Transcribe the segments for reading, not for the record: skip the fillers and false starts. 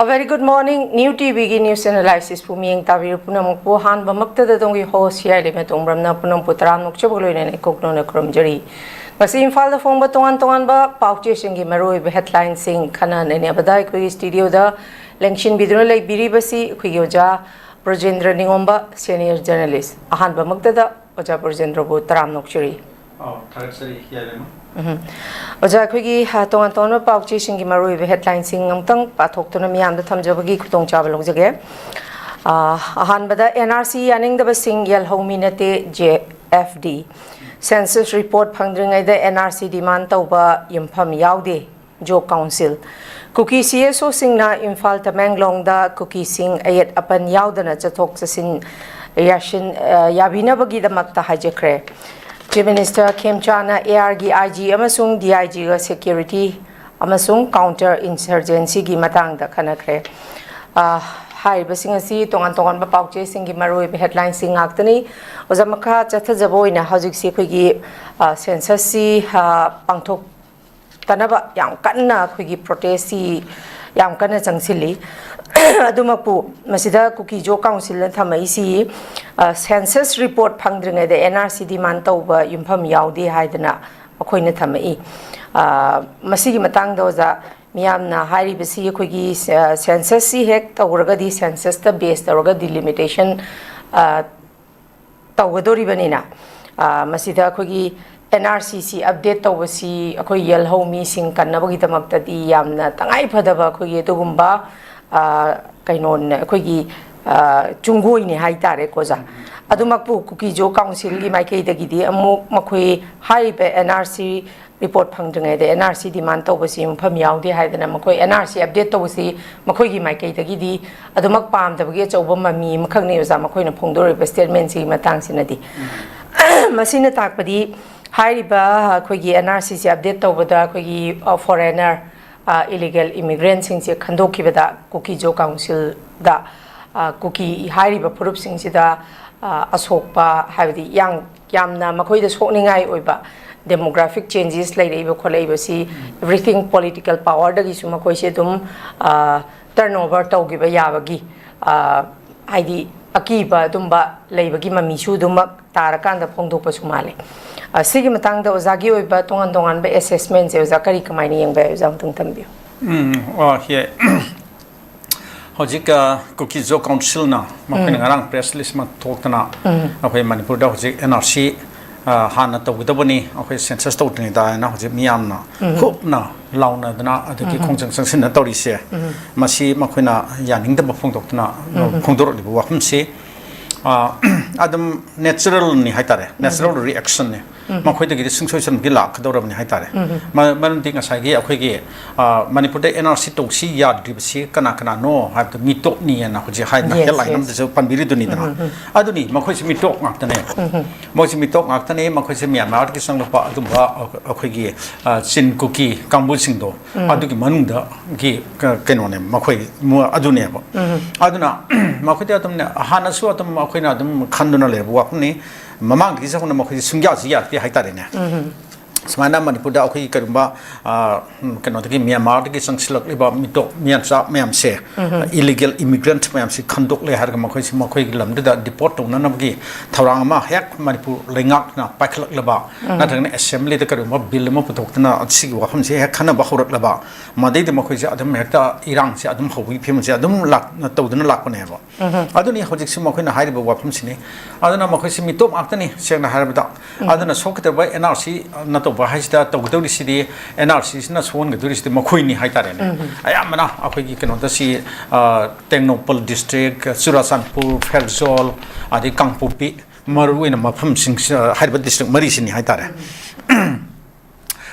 A very good morning. New TV news analysis pumiyeng tabiru punam puhan bamakta da dongi host HEEYAI le metong bramna punam putaram nok chobolo ne kokno na kromjari. Ngasi Imphal da phong ba tongan ba pauche singi maroi be headline sing khana ne badai koi studio da lengshin bidro lai biri basi khuyoja BROZENDRA NINGOMBA senior journalist. Ahan bamakta da oja BROZENDRA bu taram nok churi. Tharaksari HEEYAI le Oja khoi tongan tongan pauche singi maroi be headline sing amtang pathok tona miyam da thamjabagi khutong chabalo jage. Ahan bada NRC yaning da basing yel hominate JFD census report phangdringai da NRC demand tauba yimpham yaude jo council kuki CSO singna Imphal Tamenglong da kuki sing ayat apan yaudana chathok chasin yashin yabina bagi da makta hajakre Chief Minister 𝐍𝐄𝐖𝐒 𝐴𝑟ꯒꯤ IG amasung DIG ga security amasung counter insurgency gi matang da khanakre hai basing asi tongan ba pauche singi maroi be headline sing aktani ojamakha chatha jaboina hojik si khoigi census si pangthok tanaba yam kanna khoigi protest si yam kanna changsili adumapu masida kuki jo council na thamai si census report phangdringai da NRC demand tauba yumpham yaudi haidana makhoina thamai masigi matang da oja miyamna hari basi khoigi census si hek tawraga di census ta base tawraga delimitation tawgadori banina masida khoigi NRCC update tawasi akhoi yel homi sing kannabagi damakta di yamna tangai phadaba khoigi tugumba kainon akhoi chungoi ni haitare koja adumakpu kuki jo council gi maikei dagi di amuk makhoi hai be NRC report phangdringai de NRC demand tawasi mpham yaudi haidana makhoi NRC update tawasi makhoi gi maikei dagi di adumak pam dabagi chawba mami makhangni oza makhoi na phongdori be statement si matang sinadi masina takpadi hairiba akhoi gi NRC si update tawbada akhoi gi foreigner illegal immigrants sing se khandoki bada kuki jo council da kuki hairiba purup sing sida asokpa habdi yang yamna makhoi da sokningai oiba demographic changes like iba kholai basi everything political power da gi suma koi se dum turnover tawgi ba yabagi haidi akiba dumba leibagi mami su dumak tarakanda phongdokpa sumale sigi matang da ozagi oiba tongan ba assessment se oza kari kamaini yengba oza tung tambio here hojika kuki jo council na makhoi ngarang press list ma thoktana akhoi manipur da hojik NRC hana tawgidabani akhoi census tawtni da na hojik miyamna khupna launa dana adiki khongjang sangsin na tawrise masi makhoina yaningda phongdoktana phongdor libu wahmsi adam natural ni haitare natural reaction ne makhoi da gi singsoisan gi la khadorabni haitare man ding asai gi akhoi gi manipur da NRC toksi ya dribsi kana no ha mitok ni na hoji hai na helai nam de panbiri duni dana aduni makhoi si mitok ngaktane mo si mitok ngaktane makhoi si Myanmar ki sangpa adumba akhoi gi chin kuki kambu singdo adugi manungda gi keno ne makhoi mu adune ba aduna makhoi da tumne hana su atum makhoi na dum khanduna le wa ni mamang ki sakuna makhoi sungya ji ya ti haitare ne Semana manipur da akhoi karumba keno tagi Myanmar tagi sangsilak liba mitok miansa memse illegal immigrant memse khandok le har makhoi si makhoi lam da deport na namgi thawrang ma hek manipur lengak na pakhlak laba na thang assembly da karumba bill ma putok na sigi wa kham se hek khana ba khorak laba madai de makhoi si adam hekta irang si adam hobi phim si adam lak na tawduna lak ne ba aduni hojik si makhoi na hairi ba wa phim si ne aduna makhoi si mitom aktani seng na har ba aduna sokte ba NRC na bahasda tawgdori sidi NRC na son gaduri sidi makhoi ni haitare ne ayamana akhoi gi keno da si Tengnopal district Churasanpur Ferjol adi Kangpopi maruina mafam sing haiba district mari sini haitare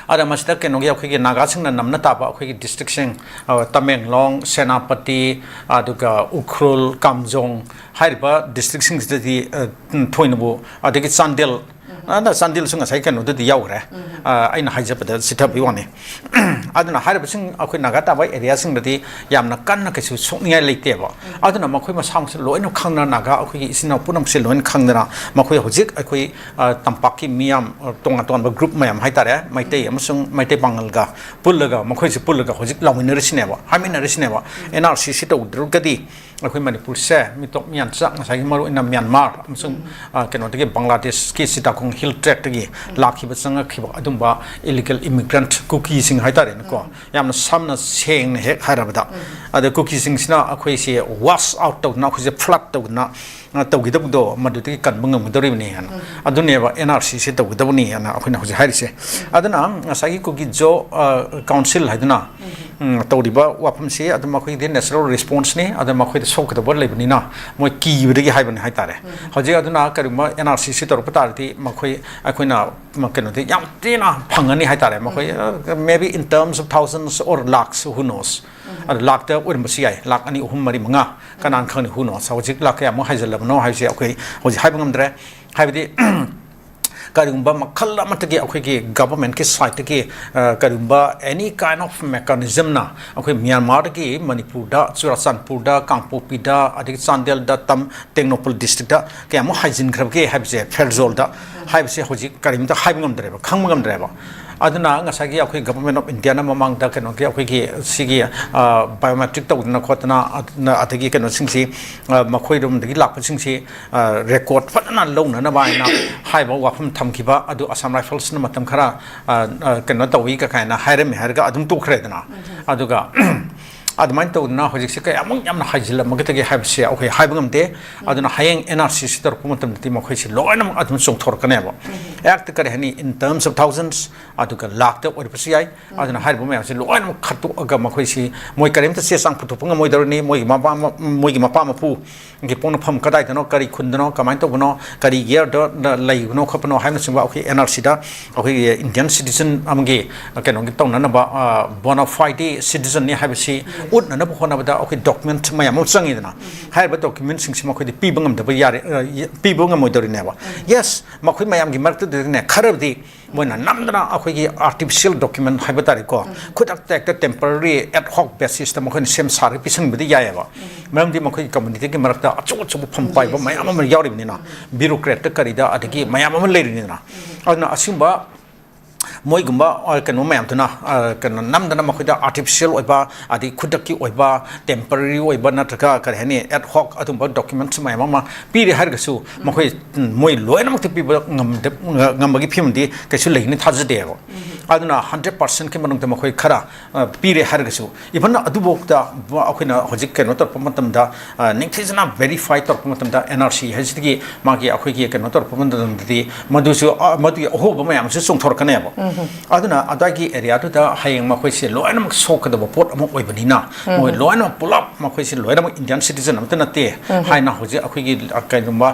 ada masda keno gi akhoi gi naga sing na namna ta ba akhoi gi district sing Tamenglong Senapati aduga Ukhrul Kamjong haiba district sing di thoinabo adi ki Chandel na sandil sunga sai kan du yaure aina haijapda sitha biwani aduna harib sing akhoi nagata bai area sing dati yamna kanna kesu sokningai leite ba aduna makhoi ma sang loino khangna naga akhoi isina punam se loin khangna makhoi hojik akhoi tampaki miyam tonga tonga group mayam haitare maitei amasung maitei bangal ga pullaga makhoi se pullaga hojik lawinner sineba haminner sineba NRC sito drugadi akhoi manipur se mitok mian sak ngasai maru ina Myanmar amasung keno tege Bangladesh ki sita kong hill track tege lakhi basanga khiba adumba illegal immigrant cookie sing haitare ko yamna samna seng he harabada ade cookie sing sina akhoi se wash out to na khuje flood to na tawgidab do maduti kan bungam doribni han aduneba NRC se tawgidabni ana akhoi hoje harise aduna ngasai cookie jo council haiduna tawdiba wapam se aduma khoi de natural response ni aduma khoi de sokdaba lebni na moi ki bidagi haibani haitare hoje aduna karuma NRC se tor patarti makhoi akoina makeno de yam tina phangani haitare makhoi maybe in terms of thousands or lakhs who knows lakh ta urmasi ai lakh ani uhum mari manga kanan khani who knows hoje lakh ya mo haijal no haise akhoi hoje haibangam dre haibdi karumba makhalla matagi akhoi government ke site ke karumba any kind of mechanism na akhoi Myanmar ke Manipur da Churasanpur da Kangpopi da adik Chandel da tam Tengnopal district da ke mo haijin khrab ke habse Ferzol da haibse hoji karim da haibangam dre ba khangmangam dre ba aduna ngasagi akhoi government of India na mamang da keno ke akhoi ki sigi biometric ta udna khotna atagi keno singsi makhoi rum dagi lakpa singsi record fatna lona na ba na haiba wafam thamkiba adu Assam Rifles na matam khara keno tawi ka kaina hairem harga adum tu khredna aduga admain to na hojik se kay among yamna hajila magatagi habse okay haibangam de aduna hayeng NRC sitor pumatam ti makhoi si loinam adum song thor kaneba act kare hani in terms of thousands aduga lakh ta or pasiyai aduna haibu me se loinam khatu aga makhoi si moi karim ta se sang phutu punga moi darni moi mapa mapu ngi pon pham kadai tano kari khundano kamain to bono kari year do lai no khapno haimna singwa okay NRC da okay Indian citizen amge keno ngi tong na ba bona fide citizen ni habsi ut na bu khona bada okay document mayam changi dana hai ba document sing sima khoi de pi bangam da ba yare pi bangam mo dori ne ba yes ma khoi mayam gi mark de ne kharab di moina namdana akhoi gi artificial document hai ba tari ko khudak tek temporary ad hoc basis ta ma khoi sem sari pi sang bidi ya ba mam di ma khoi community gi marak ta achu achu pham pai ba mayam ma yawri ni na bureaucrat ta kari da adagi mayam ma le ni na adna asimba moi gumba or kanu mayam tuna kanu namdana makhoida artificial oiba adi khudaki oiba temporary oiba natraka karhani ad hoc atumba documents mayam ma piri hargasu makhoi moi loina makti pi ngambagi phimdi kaisu leini thajde go aduna 100% ke manung makhoi khara piri hargasu even adubokta akhina hojik kanu tor pamatam da ningthizna verify tor pamatam da NRC hajigi magi akhoi ki kanu tor pamatam di madusu madu ho ba mayam su song thor kaneba aduna adagi area to da hayeng makhoi se loinam sok da pot amok oibanina moi loinam pulap makhoi se loinam Indian citizen amta nate haina hoje akhoi gi kainumba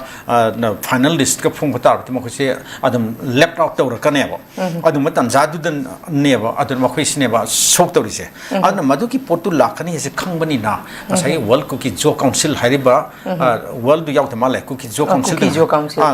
final list ka phung patar makhoi se adam left out to kaneba adum tan jadu dan neba adun makhoi se neba sok to rise aduna madu ki potu lakani se khangbani na sai world cookie jo council hariba world yaw ta male cookie jo council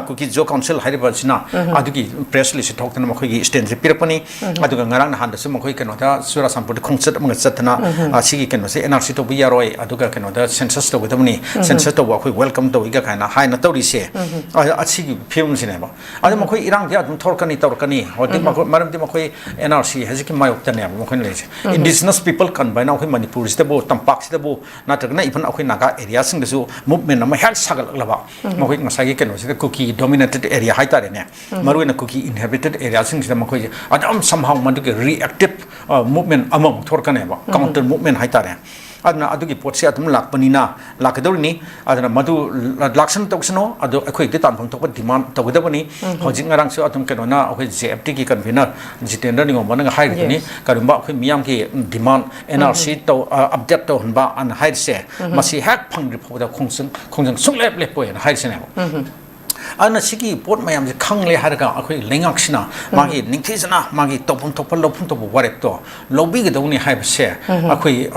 cookie jo council hariba sina adugi press list thok tan makhoi gi stand pirapani aduga ngarang han da sum khoi keno da sura sampur khongchat amang chatna asigi keno se NRC to biyaroi aduga keno da census to godamni census to khoi welcome to iga kana haina to ri se asigi film sine ba adu ma khoi irang dia dum thorkani torkani hoti ma maram di ma khoi NRC hajiki mayok tane ma khoi le indigenous people kan baina khoi manipur sta bo tampak sta bo natragna even khoi naga area sing su movement ma hel sagal laba ma khoi ngasagi keno se cookie dominated area haitare ne maruina cookie inhabited area sing ma khoi adam somehow mandu ke reactive movement among thorkaneba counter movement haitare adna adugi potsi atum lakpanina lakadorni adna madu laksan toksano adu akhoi de tan phang thok demand togdabani hojing ngarang su atum kenona akhoi JFT ki convener Jitendra Ningomba nga hai ni karumba akhoi miyam ki demand NRC to update to hanba an hai se masi hak phang ri phoda khongjang sunglep lepo en hai se ne ana sigi pot mayam je khangle har ga akhoi lengak sina magi ningthi jana magi topum topal lopum topu warep to lobi ge dawni hai se akhoi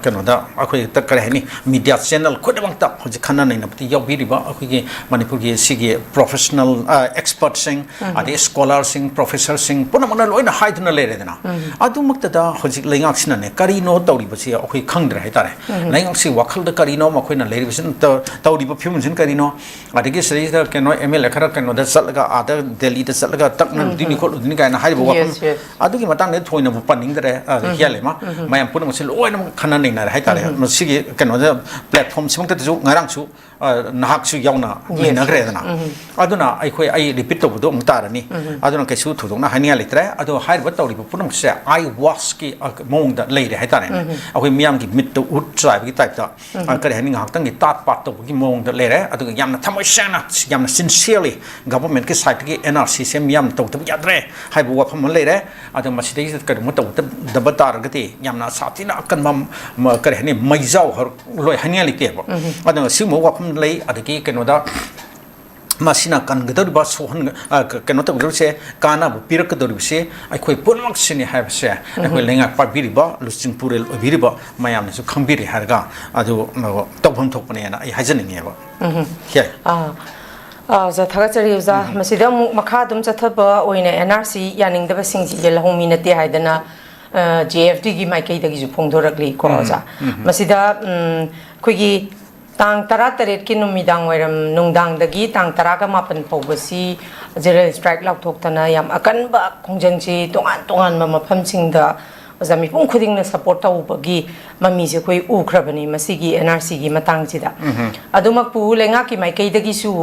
kano da akhoi ta kare ni media channel khodabang ta hoji khana nei na pati yobi riba akhoi ge manipur ge sigi professional expert sing ade scholar sing professor sing puna mana loina haiduna le redana adu makta da hoji lengak sina ne kari no tawri basi akhoi khangdra hai tare lengak si wakhal da kari no makhoi na le ribisin tawri ba phim jin kari no ade ge sri da kano ml khara kano da salaga ada delhi da salaga tak na dini khol dini ga na hai bo wakam adu gi matang ne thoina bu paning dare hiale ma mayam puna masil loina khana nei na hai tare sigi kano da platform simang ta ju ngarang chu nahak su yauna na gre dana aduna ai khoi ai repeat to bu ta rani aduna kai su thudong na hania litre adu hai ba tawri bu punang se ai was ki mong da leire hai tare akhoi miyam gi mit to ut try gi type ta kare hani ngak tang gi tat pat to gi mong da leire adu yamna thamoi sana yamna sincerely government ki side ki nrc se miyam to to yadre hai bu wa pham leire adu masidai ka mu to da ba tar ga ti yamna satina kan mam kare hani maijau har loi hania like ba adu si mo wa pham lei adagi kenoda masina kan gador ba sohan kenota gurse kana bu pirak gador se ai khoi punmak sini ha se ai khoi lenga pa biriba lusing purel biriba mayam ne su khambiri harga adu tobham thokpane na ai hajaninge ba he za thaga chari za masida makha dum chathaba oina nrc yaning da singji je lahumi na te haidana jfd gi maikai da gi ju phongdorakli ko za masida khoigi tang tara taret ki numidang wairam nungdang dagi tang tara ka mapan pawbasi zero strike lak thok tana yam akan ba khongjang chi tongan ma mafam sing da ozami pung khuding na support taw bagi mami je koi u khrabani masigi nrc gi matang chi da adumak pu lenga ki mai kai dagi su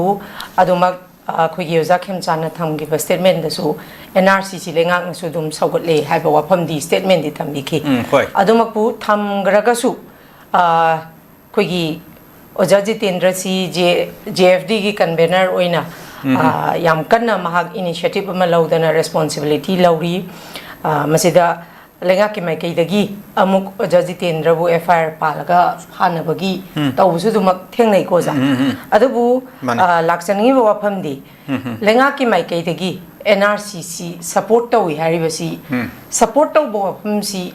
adumak khoi gi oza khem chana tham gi statement da su nrc chi lenga na su dum sagot le hai ba wafam di statement di tham bi ki adumak pu tham graga su khoi gi Oja Jitendra si JFD ki convener oina yam kanna mahag initiative ama laudana responsibility lauri masida lenga ki mai kai dagi amuk Oja Jitendra bu FIR palaga hana bagi tawsu dumak thengnai ko za adabu lakchani ba wafam di lenga ki mai kai dagi NRCC support tawi haribasi support taw ba wafam si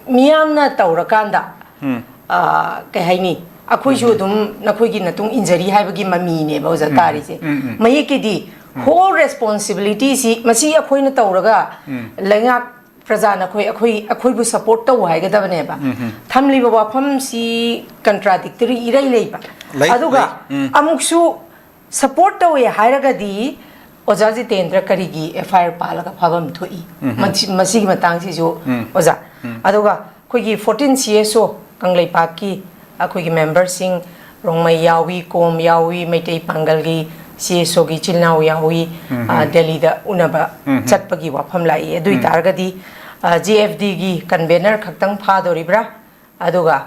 miyamna tawrakanda kai haini akhoi ju dum nakhoi gi natung injury haibagi mami ne ba za tari se mai ki di whole responsibility si masi akhoi na tawraga lenga praja na akhoi bu support taw hai ga dabane ba thamli ba pham si contradictory irai lei ba aduga amuk su support taw ya hairaga di Oja Jitendra kari gi FIR palaga phabam thoi masi gi matang si ju oja aduga khoi gi 14 CSO kanglei pa ki अखोगी मेंबरसिंग Rongmei यावी कोम यावी मैतई पांगलगी CSOगी चिलनाव यावी दिल्ली दा उनबा चटपगी वाफम लाई अदुई तारगदी JFD गी convener खक्तंग फादोरिब्रा अदुगा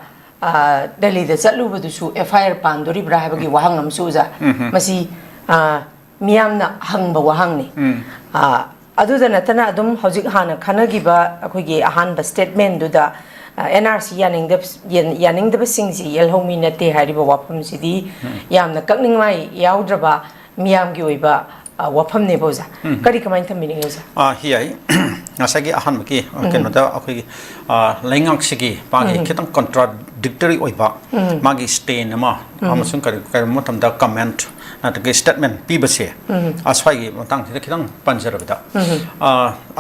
Delhi दा चलुबदुसु FIR पांदोरिब्रा हाबगी वाहंग अमसुजा Masih मियामना हंगबा वाहंगनी अदुदा नतना अदुम हौजिक Hana खनगिबा अखोगी अहानबा statement दुदा NRC yaning da singji yelhomi na te hariba wafam sidi yamna kakning mai yaudra miyam gi oiba wafam ne boza kari kamai tham meaning oza hiai ngasagi ahan maki kenota akoi lengak sigi pagi kitang contradictory oiba magi stain ma amasung kari motam da comment na the statement pi base aswai gi matang thida kitang panjarabda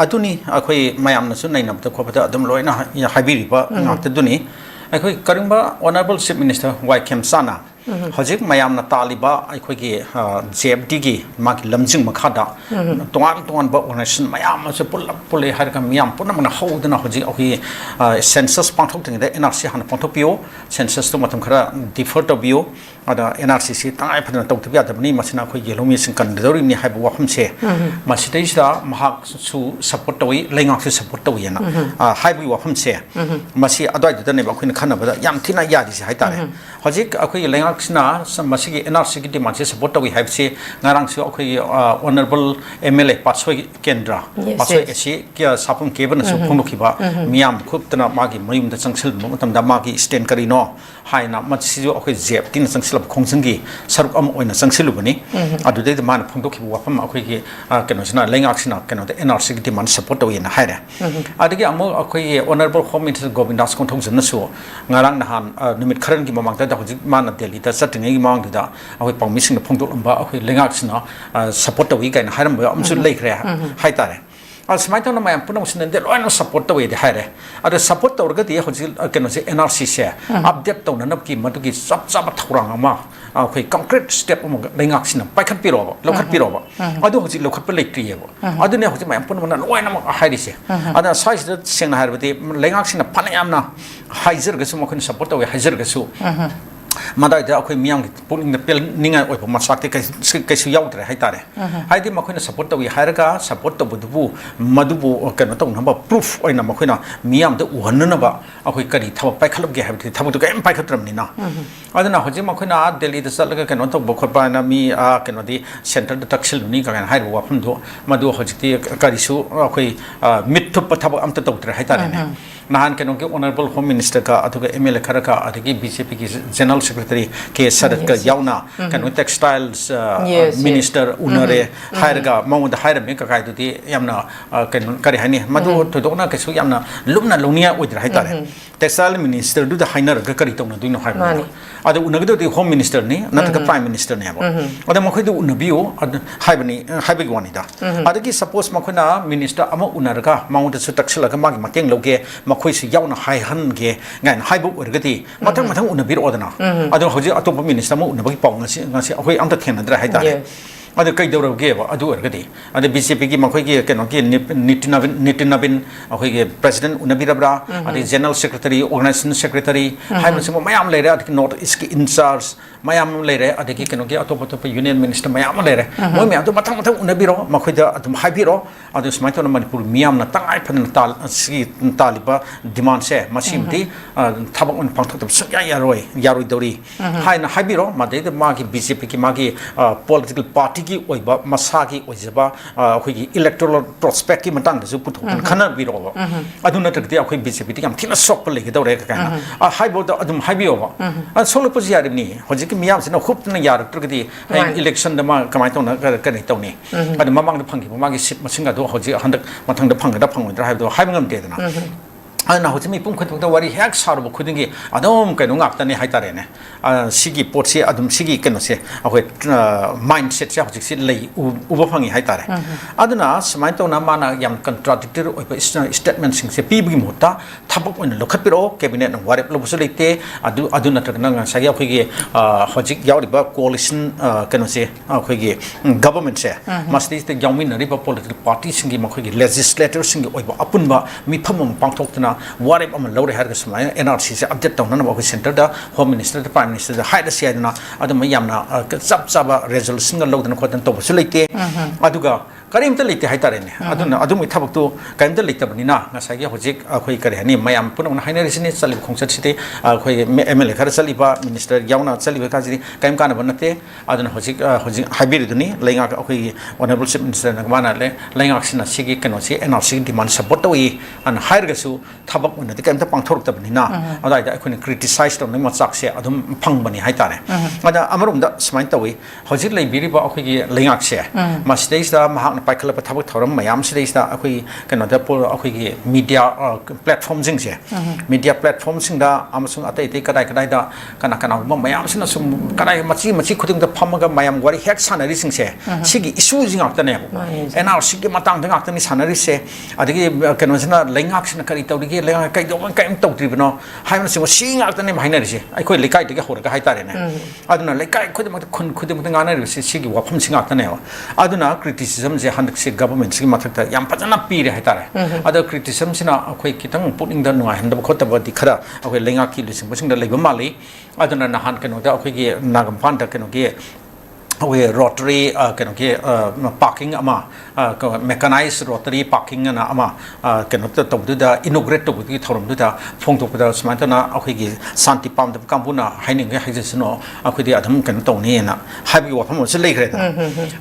aduni akoi mayam na su nainam ta khobada adum loina habiri ba ngakta duni akoi karingba honorable chief minister 𝐍𝐄𝐖𝐒 hojik mayam na taliba akoi gi JFD gi magi lamjing makhada tongan ba organization mayam se pul har ka miyam puna mana hodna hojik akoi census panthok ting da NRC han panthok pio census to matam khara defer to bio ada NRCC tangai phadna tok tibya da ni masina khoi yelomi sing kan dori ni haibu waham se masidai da mahak su support tawi lengak su support tawi na haibu waham se masi adai da ne ba khoi khana ba yam thina ya di se hai tare hojik akoi lengak ꯂꯩꯉꯥꯛꯁꯤꯅ ꯃꯁꯤꯒꯤ NRC ꯒꯤ ꯗꯤꯃꯥꯟꯁꯦ support ꯇꯧꯏ ꯍꯥꯏꯕꯁꯤ ꯉꯔꯥꯡꯁꯨ ꯑꯩꯈꯣꯏꯒꯤ honourable MLA ꯄꯥꯠꯁꯣꯏ ꯀꯦꯟꯗ꯭ꯔ ꯄꯥꯠꯁꯣꯏ ꯑꯁꯤ ꯁꯥꯐꯝ ꯀꯦꯕꯅꯁꯨ ꯐꯣꯡꯗꯣꯛꯈꯤꯕ ꯃꯤꯌꯥꯝ ꯈꯨꯞꯇꯅ ꯃꯥꯒꯤ ꯃꯌꯨꯝꯗ ꯆꯪꯁꯤꯜꯕ ꯃꯇꯝꯗ ꯃꯥꯒꯤ ꯁ꯭ꯇꯦꯟ ꯀꯔꯤꯅꯣ ꯍꯥꯏꯅ ꯃꯁꯤꯁꯨ ꯑꯩꯈꯣꯏ JFTꯅ ꯆꯪꯁꯤꯜꯂꯕ ꯈꯣꯡꯖꯪꯒꯤ ꯁꯔꯨꯛ ꯑꯃ ꯑꯣꯏꯅ ꯆꯪꯁꯤꯜꯂꯨꯕꯅꯤ ꯑꯗꯨꯗꯩꯗ ꯃꯥꯅ ꯐꯣꯡꯗꯣꯛꯈꯤꯕ ꯋꯥꯐꯝ ꯑꯩꯈꯣꯏꯒꯤ ꯀꯩꯅꯣꯁꯤꯅ ꯂꯩꯉꯥꯛꯁꯤꯅ ꯀꯩꯅꯣꯗ NRC ꯒꯤ ꯗꯤꯃꯥꯟ ꯁꯄꯣꯔꯠ ꯇꯧꯏꯅ ꯍꯥꯏꯔꯦ ꯑꯗꯒꯤ ꯑꯃꯨꯛ ꯑꯩꯈꯣꯏꯒꯤ ꯑꯣꯅꯔꯦꯕꯜ ꯍꯣꯝ ꯃꯤꯅꯤꯁꯇꯔ ꯒꯣꯕꯤꯟꯗꯥꯁ ꯀꯣꯟꯊꯧꯖꯝꯅꯁꯨ ꯉꯔꯥꯡ ꯅꯍꯥꯟ ꯅꯨꯃꯤꯠ ꯈꯔꯒꯤ ꯃꯃꯥꯡꯗ ꯍꯧꯖꯤꯛ ꯃꯥꯅ ꯗꯦꯜꯂꯤꯗ ꯆꯠꯇ꯭ꯔꯤꯉꯩꯒꯤ ꯃꯃꯥꯡꯗꯨꯗ ꯑꯩꯈꯣꯏ ꯄꯥꯎꯃꯤꯁꯤꯡꯅ ꯐꯣꯡꯗꯣꯛꯂꯝꯕ ꯑꯩꯈꯣꯏ ꯂꯩꯉꯥꯛꯁꯤꯅ ꯁꯄꯣꯔꯠ ꯇꯧꯏ ꯀꯥꯏꯅ ꯍꯥꯏꯔꯝꯕ ꯑꯃꯁꯨ ꯂꯩꯈ꯭ꯔꯦ ꯍꯥꯏꯇꯥꯔꯦ ꯁꯨꯃꯥꯏꯅ ꯇꯧꯅ ꯃꯌꯥꯝ ꯄꯨꯝꯅꯃꯛꯁꯤꯅꯗꯤ ꯂꯣꯏꯅ ꯁꯄꯣꯔꯠ ꯇꯧꯋꯦꯗꯤ ꯍꯥꯏꯔꯦ ꯑꯗꯣ ꯁꯄꯣꯔꯠ ꯇꯧꯔꯒꯗꯤ ꯍꯧꯖꯤꯛ ꯀꯩꯅꯣꯁꯦ NRC ꯁꯦ ꯑꯞꯗꯦꯠ ꯇꯧꯅꯅꯕꯒꯤ ꯃꯗꯨꯒꯤ ꯆꯞ ꯆꯥꯕ ꯊꯧꯔꯥꯡ ꯑꯃ ꯑꯩꯈꯣꯏ ꯀꯟꯀ꯭ꯔꯤꯠ ꯁ꯭ꯇꯦꯞ ꯑꯃ ꯂꯩꯉꯥꯛꯁꯤꯅ ꯄꯥꯏꯈꯠꯄꯤꯔꯣꯕ ꯂꯧꯈꯠꯄꯤꯔꯣꯕ ꯑꯗꯨ ꯍꯧꯖꯤꯛ ꯂꯧꯈꯠꯄ ꯂꯩꯇ꯭ꯔꯤꯌꯦꯕ ꯑꯗꯨꯅꯦ ꯍꯧꯖꯤꯛ ꯃꯌꯥꯝ ꯄꯨꯝꯅꯃꯛꯅ ꯂꯣꯏꯅꯃꯛ ꯍꯥꯏꯔꯤꯁꯦ ꯑꯗꯨꯅ ꯁ꯭ꯋꯥꯏꯁꯤꯗ ꯁꯦꯡꯅ ꯍꯥꯏꯔꯕꯗꯤ ꯂꯩꯉꯥꯛꯁꯤꯅ ꯐꯅ ꯌꯥꯝꯅ ꯍꯥꯏꯖꯔꯒꯁꯨ ꯃꯈꯣꯏꯅ ꯁꯄꯣꯔꯠ ꯇꯧꯋꯦ ꯍꯥꯏꯖꯔꯒꯁꯨ ꯃꯗꯥꯏꯗ ꯑꯩꯈꯣꯏ ꯃꯤꯌꯥꯝꯒꯤ ꯄꯨꯛꯅꯤꯡꯗ ꯄꯦꯜꯅꯤꯡꯉꯥꯏ ꯑꯣꯏꯕ ꯃꯆꯥꯛꯇꯤ ꯀꯩꯁꯨ ꯌꯥꯎꯗ꯭ꯔꯦ ꯍꯥꯏꯇꯥꯔꯦ ꯍꯥꯏꯗꯤ ꯃꯈꯣꯏꯅ ꯁꯄꯣꯔꯠ ꯇꯧꯏ ꯍꯥꯏꯔꯒ ꯁꯄꯣꯔꯠ ꯇꯧꯕꯗꯨꯕు ꯃꯗꯨꯕꯨ ꯀꯩꯅꯣ ꯇꯧꯅꯕ ꯄ꯭ꯔꯨꯐ ꯑꯣꯏꯅ ꯃꯈꯣꯏꯅ ꯃꯤꯌꯥꯝꯗ ꯎꯍꯟꯅꯅꯕ ꯑꯩꯈꯣꯏ ꯀꯔꯤ ꯊꯕꯛ ꯄꯥꯏꯈꯠꯂꯛꯒꯦ ꯍꯥꯏꯕꯗꯤ ꯊꯕꯛꯇꯨ ꯀꯔꯤꯝ ꯄꯥꯏꯈꯠꯇ꯭ꯔꯕꯅꯤꯅ ꯑꯗꯨꯅ ꯍꯧꯖꯤꯛ ꯃꯈꯣꯏꯅ ꯗꯦꯜꯂꯤꯗ ꯆꯠꯂꯒ ꯀꯩꯅꯣ ꯇꯧꯕ ꯈꯣꯠꯄ ꯍꯥꯏꯅ ꯃꯤ ꯀꯩꯅꯣꯗꯤ ꯁꯦꯟꯇꯔꯗ ꯇꯛꯁꯤꯜꯂꯨꯅꯤ ꯀꯥꯏꯅ ꯍꯥꯏꯔꯤꯕ ꯋꯥꯐꯝꯗꯣ ꯃꯗꯨ ꯍꯧꯖꯤꯛꯇꯤ ꯀꯔꯤꯁꯨ ꯑꯩꯈꯣꯏ ꯃꯤꯠ ꯊꯨꯞꯄ ꯊꯕꯛ ꯑꯝꯇ ꯇꯧꯗ꯭ꯔꯦ ꯍꯥꯏꯇꯥꯔꯦꯅꯦ ꯅꯍꯥꯟ ꯀꯩꯅꯣꯒꯤ ꯑꯣꯅꯔꯦꯕꯜ ꯍꯣꯝ ꯃꯤꯅꯤꯁꯇꯔꯒ ꯑꯗꯨꯒ MLA ꯈꯔꯒ ꯑꯗꯒꯤ BJPꯒꯤ general secretary K Saratka yauna kano textiles minister unare hairaga mawda hairame ka kaidudi yamna kano kari hani madu thodona kesu yamna lumna lunia oidra haitare textile minister du da hainaraga kari tawna duino haibna adu unagdo di home minister ni nataka prime minister ne abo adu makhoi du unabiu haibani haibagi wanida adagi suppose makhona minister ama unaraga mawda su takshilaga magi mateng loge makhoi su yauna haihan ge ngan haibu urgadi mathang mathang unabir odana adu hoji atopa minister mo unabagi paw ngasi ahoi amta thenadra haitare adu kai dawrage ba adu urgadi adu BJP gi makhoi gi keno gi nitinabin ahoi gi president unabirabra adu general secretary organization secretary haibasimo mayam leire adu north east ki in charge mayam leire adu gi keno gi atopa topa union minister mayam leire moi me adu mathang mathang unabiro makhoi da adu haibiro adu smai to manipur miyam na tangai phan tal si taliba demand se masimdi thabak un pangthok sya yaroi dori haina haibiro madai da magi BJP ki magi political party ki oiba masagi oijaba akhoi gi electoral prospect ki matang da su puthok khana biro adu na takti akhoi BJP ti yam thina sok pa legi dore ka kana haibo da adum haibio ba solo poziyari ni hoji ki miyam sina khupna yarak trgdi election da ma kamai tawna ka ni tawni adu mamang da phangi magi sip masinga do hoji handak mathang da phangda phangoi haibdo haibangam te dana aduna hoji mi pum khotong da wari hek sarbo khudingi adom kaino ngaptani haitare ne sigi potsi adum sigi keno se ahoi mindset se hoji si lei uba phangi haitare aduna smai to na mana yam contradictory oiba statement sing se pibgi mota thabak oina lokhatpiro cabinet ng warep lobusu leite aduna tagna nga sagi ahoi gi hoji yauriba coalition keno se ahoi gi government se masti te yawmin riba political party singi makhoi gi legislator singi oiba apunba mi phamam pangthokna warep am lore har gasmai NRC se update tawna na ba center da home minister da prime minister da haida se aduna aduma yamna chap chaba resolution ga lodna khodan to su leite aduga karimta leite haitare ne aduna adumai thabak to karimta leite banina ngasai gi hojik akhoi kare hani mayam punamna hainari sini chali khongsa site akhoi MLA khar chaliba minister yauna chaliba kajiri kaim kana banate aduna hojik haibir duni lainga akhoi honorable chief minister na mana le lainga sina sigi kano si NRC demand support wi an hairgasu thabak una de kaimta pangthoruk tabnina adai da akhoi criticize to nima chak se adum phangbani haitare ada amarum da smai tawi hojik lai biri ba akhoi gi lainga se masdei da mahak paikhala pa thabak thoram mayam sidai da akhoi kano da pol akhoi gi media platform jing se media platform sing da amasung atai te kadai da kana mayam sina sum kadai machi khuding da phamaga mayam wari hek sanari sing se sigi issue jing akta ne NRC gi matang da akta ni sanari se adigi kano sina laingak sina kari tawdige lainga kai do kaim tawtribno haimna sing sing akta ne hainari se akhoi lekai de horaga haitare ne aduna lekai khudimak khudimak nganari se sigi wafam sing akta ne aduna criticism je handak se government si mathakta yam pajana pire haitare ada criticism sina akhoi kitang putning da nuai handab khotaba di khara akhoi lenga ki lusing basing da leiba mali aduna nahan kano da akhoi gi nagam phan da kano gi we rotary parking ama mechanized rotary parking na ama da inaugurate to the thorum da phong to da smantana akhi santi pam da kampuna haining haijisno akhi adam kan to ni na habi wa pham se lei khre da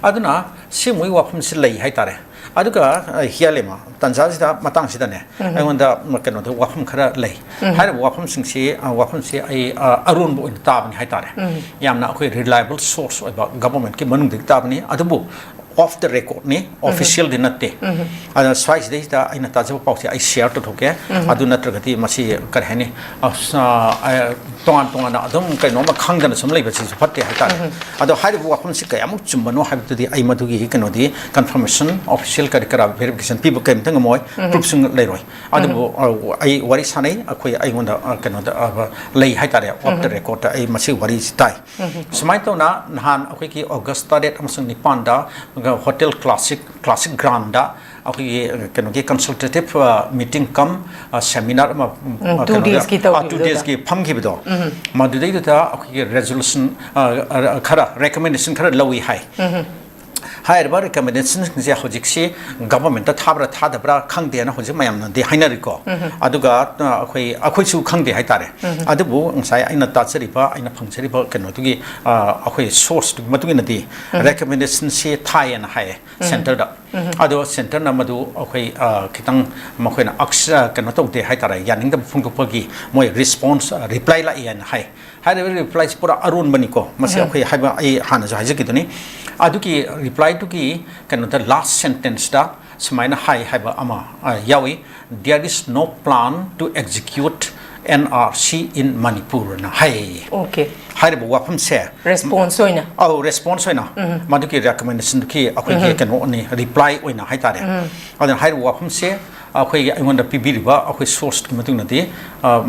aduna simui wa pham se lei hai tare aduga hialema tanjasida matang sida ne aionda kano da wa pham khara lei hai wa pham sing se wa pham se ai arun bo ta bani hai tare yamna akhi reliable source about government ki manung dik tabni adabu off the record ni official din natte ada swice dei da aina ta jaba pawsi ai share to thoke adu natragati masi kar hani tongan adum kai no ma khangdana sam lei bachi phatte ha ta ado hai bu apun si kai amuk chumbano ha bi ai madu gi kano di confirmation official kar verification people kem tang moi proof sung lei roi adu ai wari sanai akhoi ai ngonda kano da lei hai ta re off the record ai masi wari tai smai to na han akhoi ki august date amasung nipan da hotel classic grand da akhoi kano ki consultative meeting come seminar ma 2 days ki pham ki bido madudai da akhoi resolution khara recommendation khara lawi hai hai ba recommendation je hojiksi government ta thabra thadabra khangde na hojik mayam na de hainari ko aduga akhoi su khangde hai tare adubu ngai aina ta chari ba aina phangchari ba keno tugi akhoi source tu matugi na di recommendation se thai na hai center da ado center na madu akhoi kitang makhoi na aksha keno to de hai tare yaning da phung ko gi moi response reply la yan hai hai reply pura arun bani ko masi akhoi hai ba ai hana ja haje kitani aduki reply to ki kano the last sentence da smaina hai ba ama yawi there is no plan to execute NRC in Manipur na hai okay hai bu wapam se response oina response oina maduki recommendation ki akhoi ki kano ni reply oina hai tare adan hai bu wapam se akhoi I want to PB riba akhoi source ki matung na di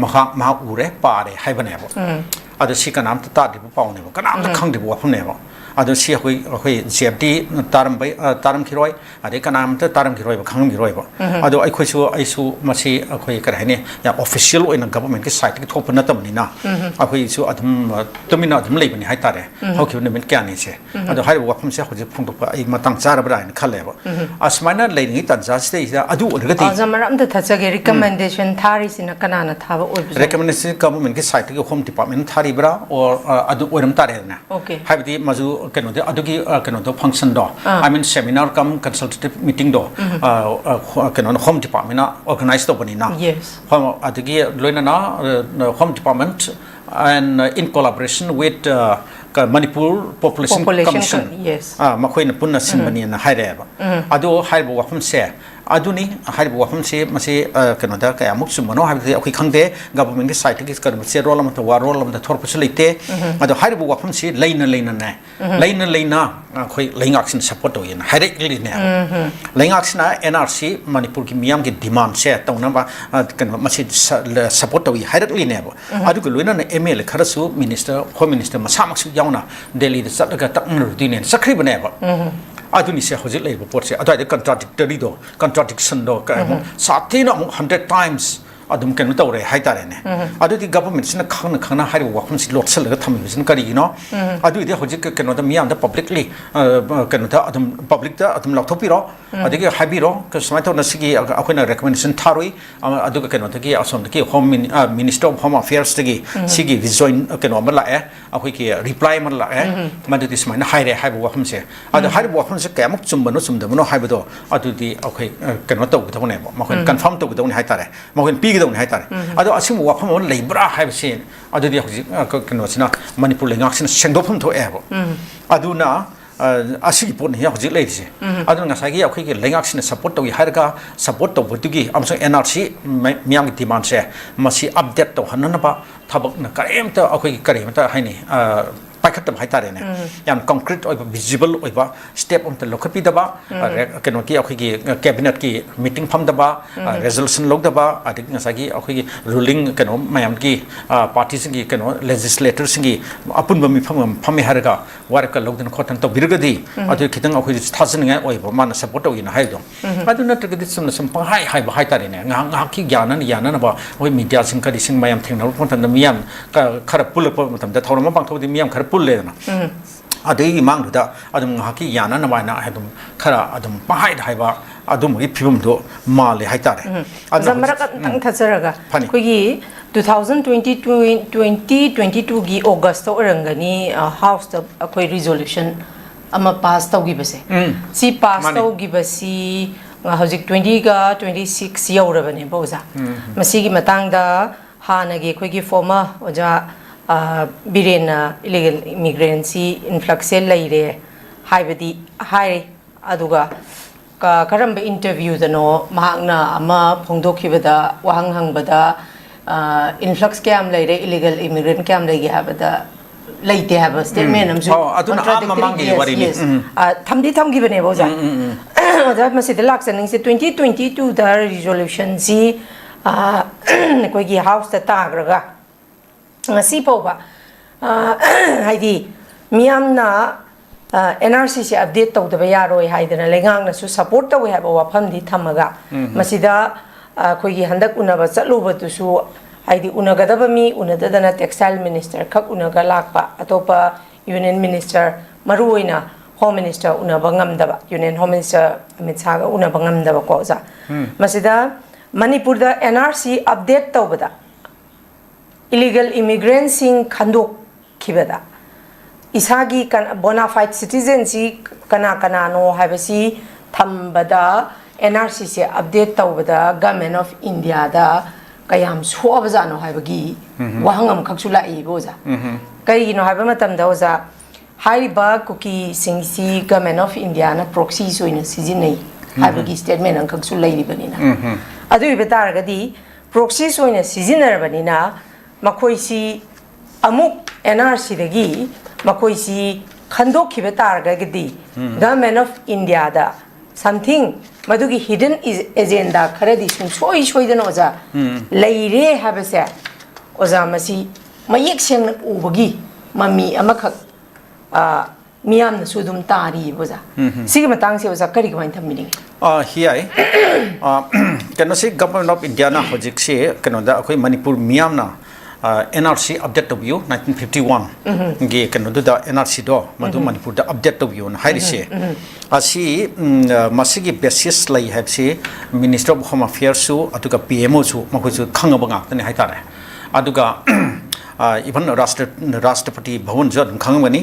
maha ure pare hai bane ba ada si kanam ta di bu paune ba kanam ta khang di bu wapam ne ba ado si akhoi CFD taram khiroi ade kanam ta taram khiroi ba khangam khiroi ba ado ai khoi su masi akhoi kar haine ya official oina government ki site ki thop na tam ni na akhoi su adum tumina adum lei bani hai tare how ki ne men kya ni se ado hai wa phum se khoji phung to pa ai matang chara bra ni khale ba asmana lei ni tan ja se adu urgati azamaram da thachage recommendation thari sina kanana thaba oi recommendation government ki site ki home department thari bra or adu oiram tare na okay hai bi mazu kano de adugi kano do function do I mean seminar come consultative meeting do kano home department na organize to bani na yes home adugi loina na home department and in collaboration with Manipur Population Commission yes makhoi na punna simbani na haire ba adu haibu wafam se aduni haibu wafam se mase kano da ka amuk sumano haibu akhi khangde government ki site ki kar se rolam to wa rolam da thor pus leite adu haibu wafam se leina na khoi leingak sin support to yin haire li ne leingak sin NRC Manipur ki miyam ki demand se to na ba kano mase support to haire li ne ba adu ko loina na ML kharasu minister home minister masamak su yauna Delhi da satlaga taknur dinen sakri bane ba aduni se hojik lei report se adai contradictory do contradiction do ka sathina 100 times adum ken to re hai tare ne adu di government sina khana hari wakhum si lot sel ga thami sin kari no adu di hojik ken no da miyam da publicly ken da adum public da adum lok thopi ro adigi habi ro ka smai to na sigi akoina recommendation tharoi adu ken no da ki asom da ki home minister of home affairs da ki sigi rejoin ken no ma la akoi ki reply ma la madu di smai na hai re hai wakhum se adu hai wakhum se ka muk chum bano chum da bano hai do adu di akoi ken no to da ne ma ko confirm to da ne hai tare ma ko pi dong hai tare ado asim wa pham leibra hai sin ado di hoji kano sina Manipur lengak sin sengdopum tho ebo aduna asigi pon hi hoji lei se ado nga sagi akhoi ki lengak sin support to hai ga support to butugi amso NRC miam ki demand se masi update to hanana ba thabak na karem ta akhoi ki karem ta hai ni paikhat hai tare ne yam concrete oi visible oi ba step on the lokapi da ba keno ki akhoi ki cabinet ki meeting pham da ba resolution log da ba adik ngasagi akhoi ki ruling keno mayam ki parties ki keno legislators ki apun ba mi pham haraga war ka log den khotan to birgadi adu khitang akhoi thasin ngai oi ba man support oi na hai do adu na tragedi sum pa hai ba hai tare ne nga ki gyana na ba oi media sing ka dising mayam thengna phon tan miyam ka khara pul pa matam da thorma pang thodi miyam khara pulle na ꯑꯗꯒꯤ ꯃꯥꯡꯗꯨꯗ ꯑꯗꯨꯝ ꯉꯥꯏꯍꯥꯛꯀꯤ ꯌꯥꯅꯅꯕ ꯑꯗꯨꯝ ꯈꯔ ꯑꯗꯨꯝ ꯄꯥꯏꯗ ꯍꯥꯏꯕ ꯑꯗꯨꯝꯕꯒꯤ ꯐꯤꯕꯝꯗꯣ ꯃꯥꯜꯂꯦ ꯍꯥꯏꯇꯥꯔꯦ ꯑꯗꯨꯅ ꯃꯔꯛ ꯑꯝꯇꯪ ꯊꯠꯆꯔꯒ ꯑꯩꯈꯣꯏꯒꯤ 2022ꯒꯤ ꯑꯣꯒꯁꯇ ꯑꯣꯏꯔꯝꯒꯅꯤ ꯍꯥꯎꯁꯇ ꯑꯩꯈꯣꯏ resolution ama pass tawgibase si pass tawgibasi hojik 20 ga 26 yaurabane boza masigi matangda hanagi akhoi former oja birena illegal immigrancy influx leire haibadi hai aduga karamba interview dano mahakna ama phongdokhibada wahang hangbada influx kyam leire illegal immigrant kyam leige habada laite have a statement amju contradictory thamdi thamgibane boza oja masi de laksaning se 2022 da resolution si koi gi house ta tagraga ngasi poba haidi miyamna NRC se update tawdaba yaroi haidana lengang na su support tawi haba wafam di thamaga masida koi gi handak unaba chatluba tu su haidi unagadaba mi unadadana textile minister khak unaga lakpa atopa union minister maruoina home minister unaba ngamdaba union home minister Amit Shah ga unaba ngamdaba ko za masida manipur da NRC update tawbada illegal immigrants sing khandok khibada isagi bona fide citizen si kana kana no habasi thambada NRC se update tawbada government of India da kayam suabazano haibagi wahangam khaksula iboza kai no haiba matam da oza haiba kuki singsi government of India na proxy soina sijinai haibagi statement ang khaksula libanina adu ibetaragadi proxy soina sijinarbanina makoisi amuk NRC dagi makoisi khandokhiba taragadi government of India da something madugi hidden agenda kharadi sum soi soidana oza leire habase oza masi mayek seng ubagi mami amakak miyam na sudum tari boza sigi matang se oza kari kamain thamini HEEYAI kano se government of India na hojik se kano da akoi manipur miyam na NRC update to view 1951 ge kano da NRC do madu manipur da update to view na hairi asi masigi basis lai have se minister of home affairs su atuga PMO su makoi su khangaba ngak tani haitare aduga even Rashtrapati Bhavan jod khangmani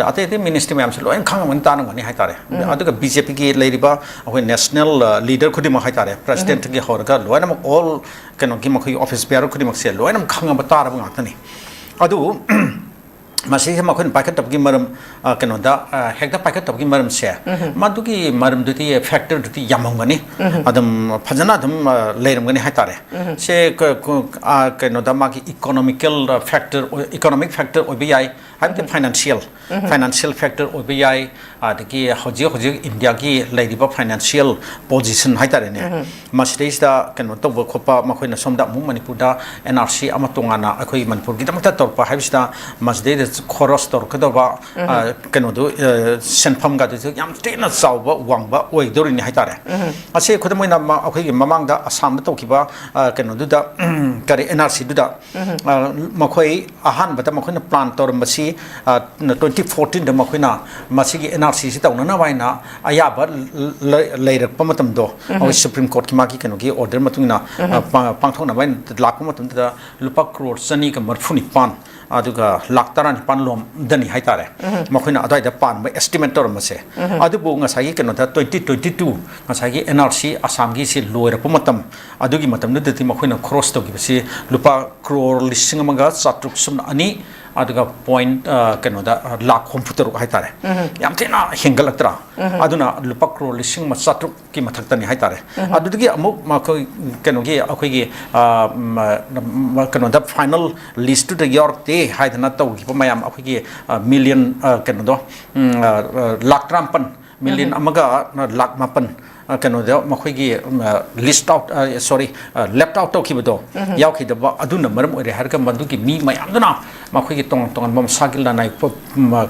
ate ministry mayam se loin khangmani tanamani haitare aduga BJP gi leiriba ahoi national leader khudi ma haitare president gi horga loinam all kano gi makoi office bearer khudi mak se loinam khangaba taraba ngak tani adu masih makoi paket tabgi maram kano da hekta paket tabgi maram se madugi maram duti factor duti yamangani adam phajana adam leiramgani haitare se kano da magi economic factor obi ai haite financial factor obi ai adagi hoji India gi leiriba financial position haitare ne masdei da kano to khopa makoi na somda mu manipur da NRC amatongana akoi manipur gi tamta torpa haibista masdei khoros tor kadaba kano do senpham ga du yam tena sauba wangba oidori ni haitare ase khodamoina akoi gi mamang da Assam da tokiba kano du da kari NRC du da makoi ahan bata makoi na plan tor masi 2014 da makoi na masi gi NRC si tauna na waina ayaba leirak pamatam do Supreme Court ki maki kano gi order matungna pangthong na wain lakpa matam da lupa crore sani ka marfuni pan aduga laktaran panlom dani haitare makhina adai da pan ba estimate tor mase adu bu ngasai keno da 2022 ngasai NRC Assam gi si loira pumatam adugi matam nu dati makhina cross to gi si lupa crore listing amaga chatruk sum ani aduga point keno da lakh computer haitare yam thena hengalaktra aduna lupa crore listing ma chatruk ki mathak tani haitare adugi amuk makhoi keno gi akhoi gi keno da final list to york haidana tawgi pamayam akhigi million keno do lakh trampan million amaga lakh mapan keno do makhigi list out left out to kibodo yauki da aduna maram ore harga mandugi mi mayam dana makhigi tong bam sagil na nai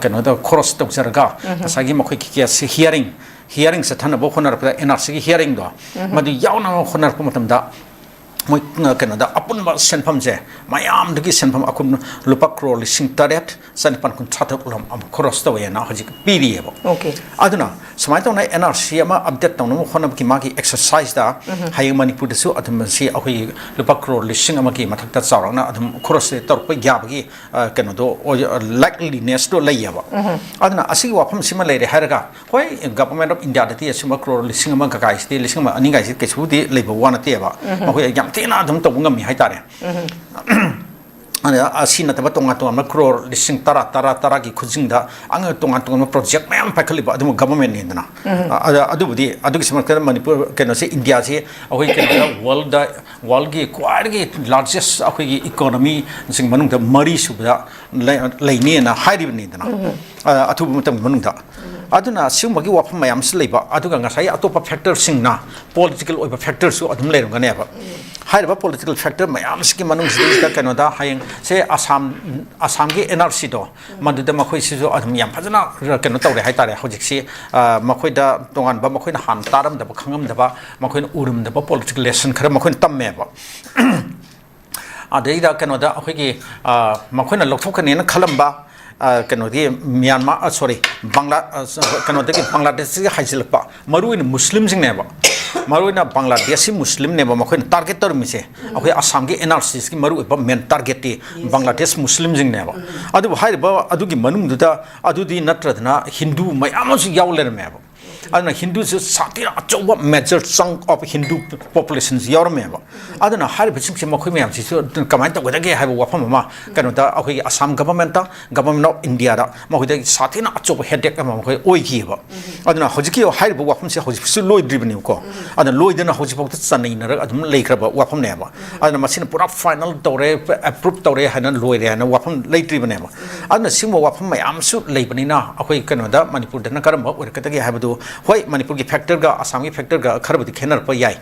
keno do cross to jarga sagi makhigi ke hearing sa thana bo khonar NRC gi hearing do madu yauna khonar pumatam da moi Canada apun ba senpham je mayam dagi senpham akun lupa crore lising taret sanpan kun thatok lam am cross to na hoji piri ebo okay aduna samai to na NRC ama update to no khonam ki magi exercise da hayang manipur da su adum si ahoi lupa crore lising ama ki mathak ta chawrang na adum cross tor pa ya bagi Canada likeliness to layaba aduna asi wafam sima leire haraga hoi government of India da ti asima crore lising ama ka kai sti lising ama aningai si ke chudi leba wana te ba mahoi yam tina dum to ngam mi haitare ana asina taba tonga tonga crore lising tara ki khujing da anga tonga project mayam pakhali ba adum government ni dana adu budi adu kisma ka manipur keno se India se ahoi keno world gi quite gi largest ahoi gi economy sing manung da mari subda laini na hairi ni dana athu mutam manung da aduna siumagi wafam mayam sleiba aduga ngasai atopa factors sing na political oiba factors su adum lerum gane ba hairiba political factor mayam ski manung si da Canada hayeng se asam gi NRC do maduda makhoi si jo adum yam phajana keno tawre hai tare hojik si makhoi da tongan ba makhoi na han taram da ba khangam da ba makhoi na urum da ba political lesson khara makhoi na tamme ba adai da Canada akhoi gi makhoi na lokthokane na khalam ba Kanodi Myanmar sorry Kanodi Bangladesh ki haisilpa maruin Muslims neba maruina Bangladesh Muslim neba makhoi target tor mise akhoi Assam ki NRC ki maru ba main target ti Bangladesh Muslims neba adu haiba adu ki manung duda adu di natradna Hindu mayam su yawler meba aduna Hindu satira achoba major chunk of Hindu populations yormeba aduna har bichim se makhoi mayam si kamai ta godage haiba wafam ma kanoda akhoi Assam government of India da makhoi satina achoba headache ma makhoi oi ki ba aduna hojiki haiba wafam se hojik su loi dribni ko aduna loi dana hojik bok chanai na adum leikraba wafam ne ba aduna masin pura final tore approve tore hanan loi re na wafam leitribne ma aduna simo wafam mayam su leibani na akhoi kanoda Manipur dana karamba urkatagi haiba hoi Manipur ki factor ga Assam ki factor ga kharbati khenar pa yai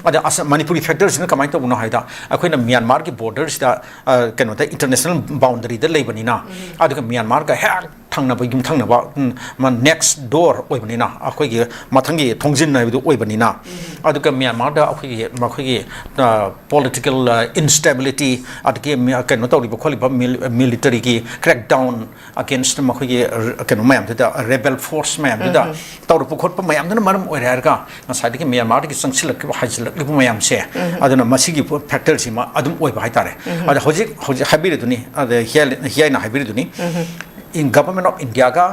ada Manipur ki factor sin kamai to no haida akoina Myanmar ki borders da keno da international boundary da leibani na aduga Myanmar ga hek thangna ba yum thangna ba man next door oibani na akoi gi mathangi thongjin na bidu oibani na aduga Myanmar da akoi gi political instability adke keno to ri ba kholi ba military ki crackdown against makoi gi keno mayam da rebel force mayam da tawr khot pa mayam dana maram oirar ga ngasai ki Myanmar ki sangsilak ki haisilak li mayam se aduna masigi factor sima adum oiba haitare ada hojik habiri duni ada hiyai na habiri duni in government of India ga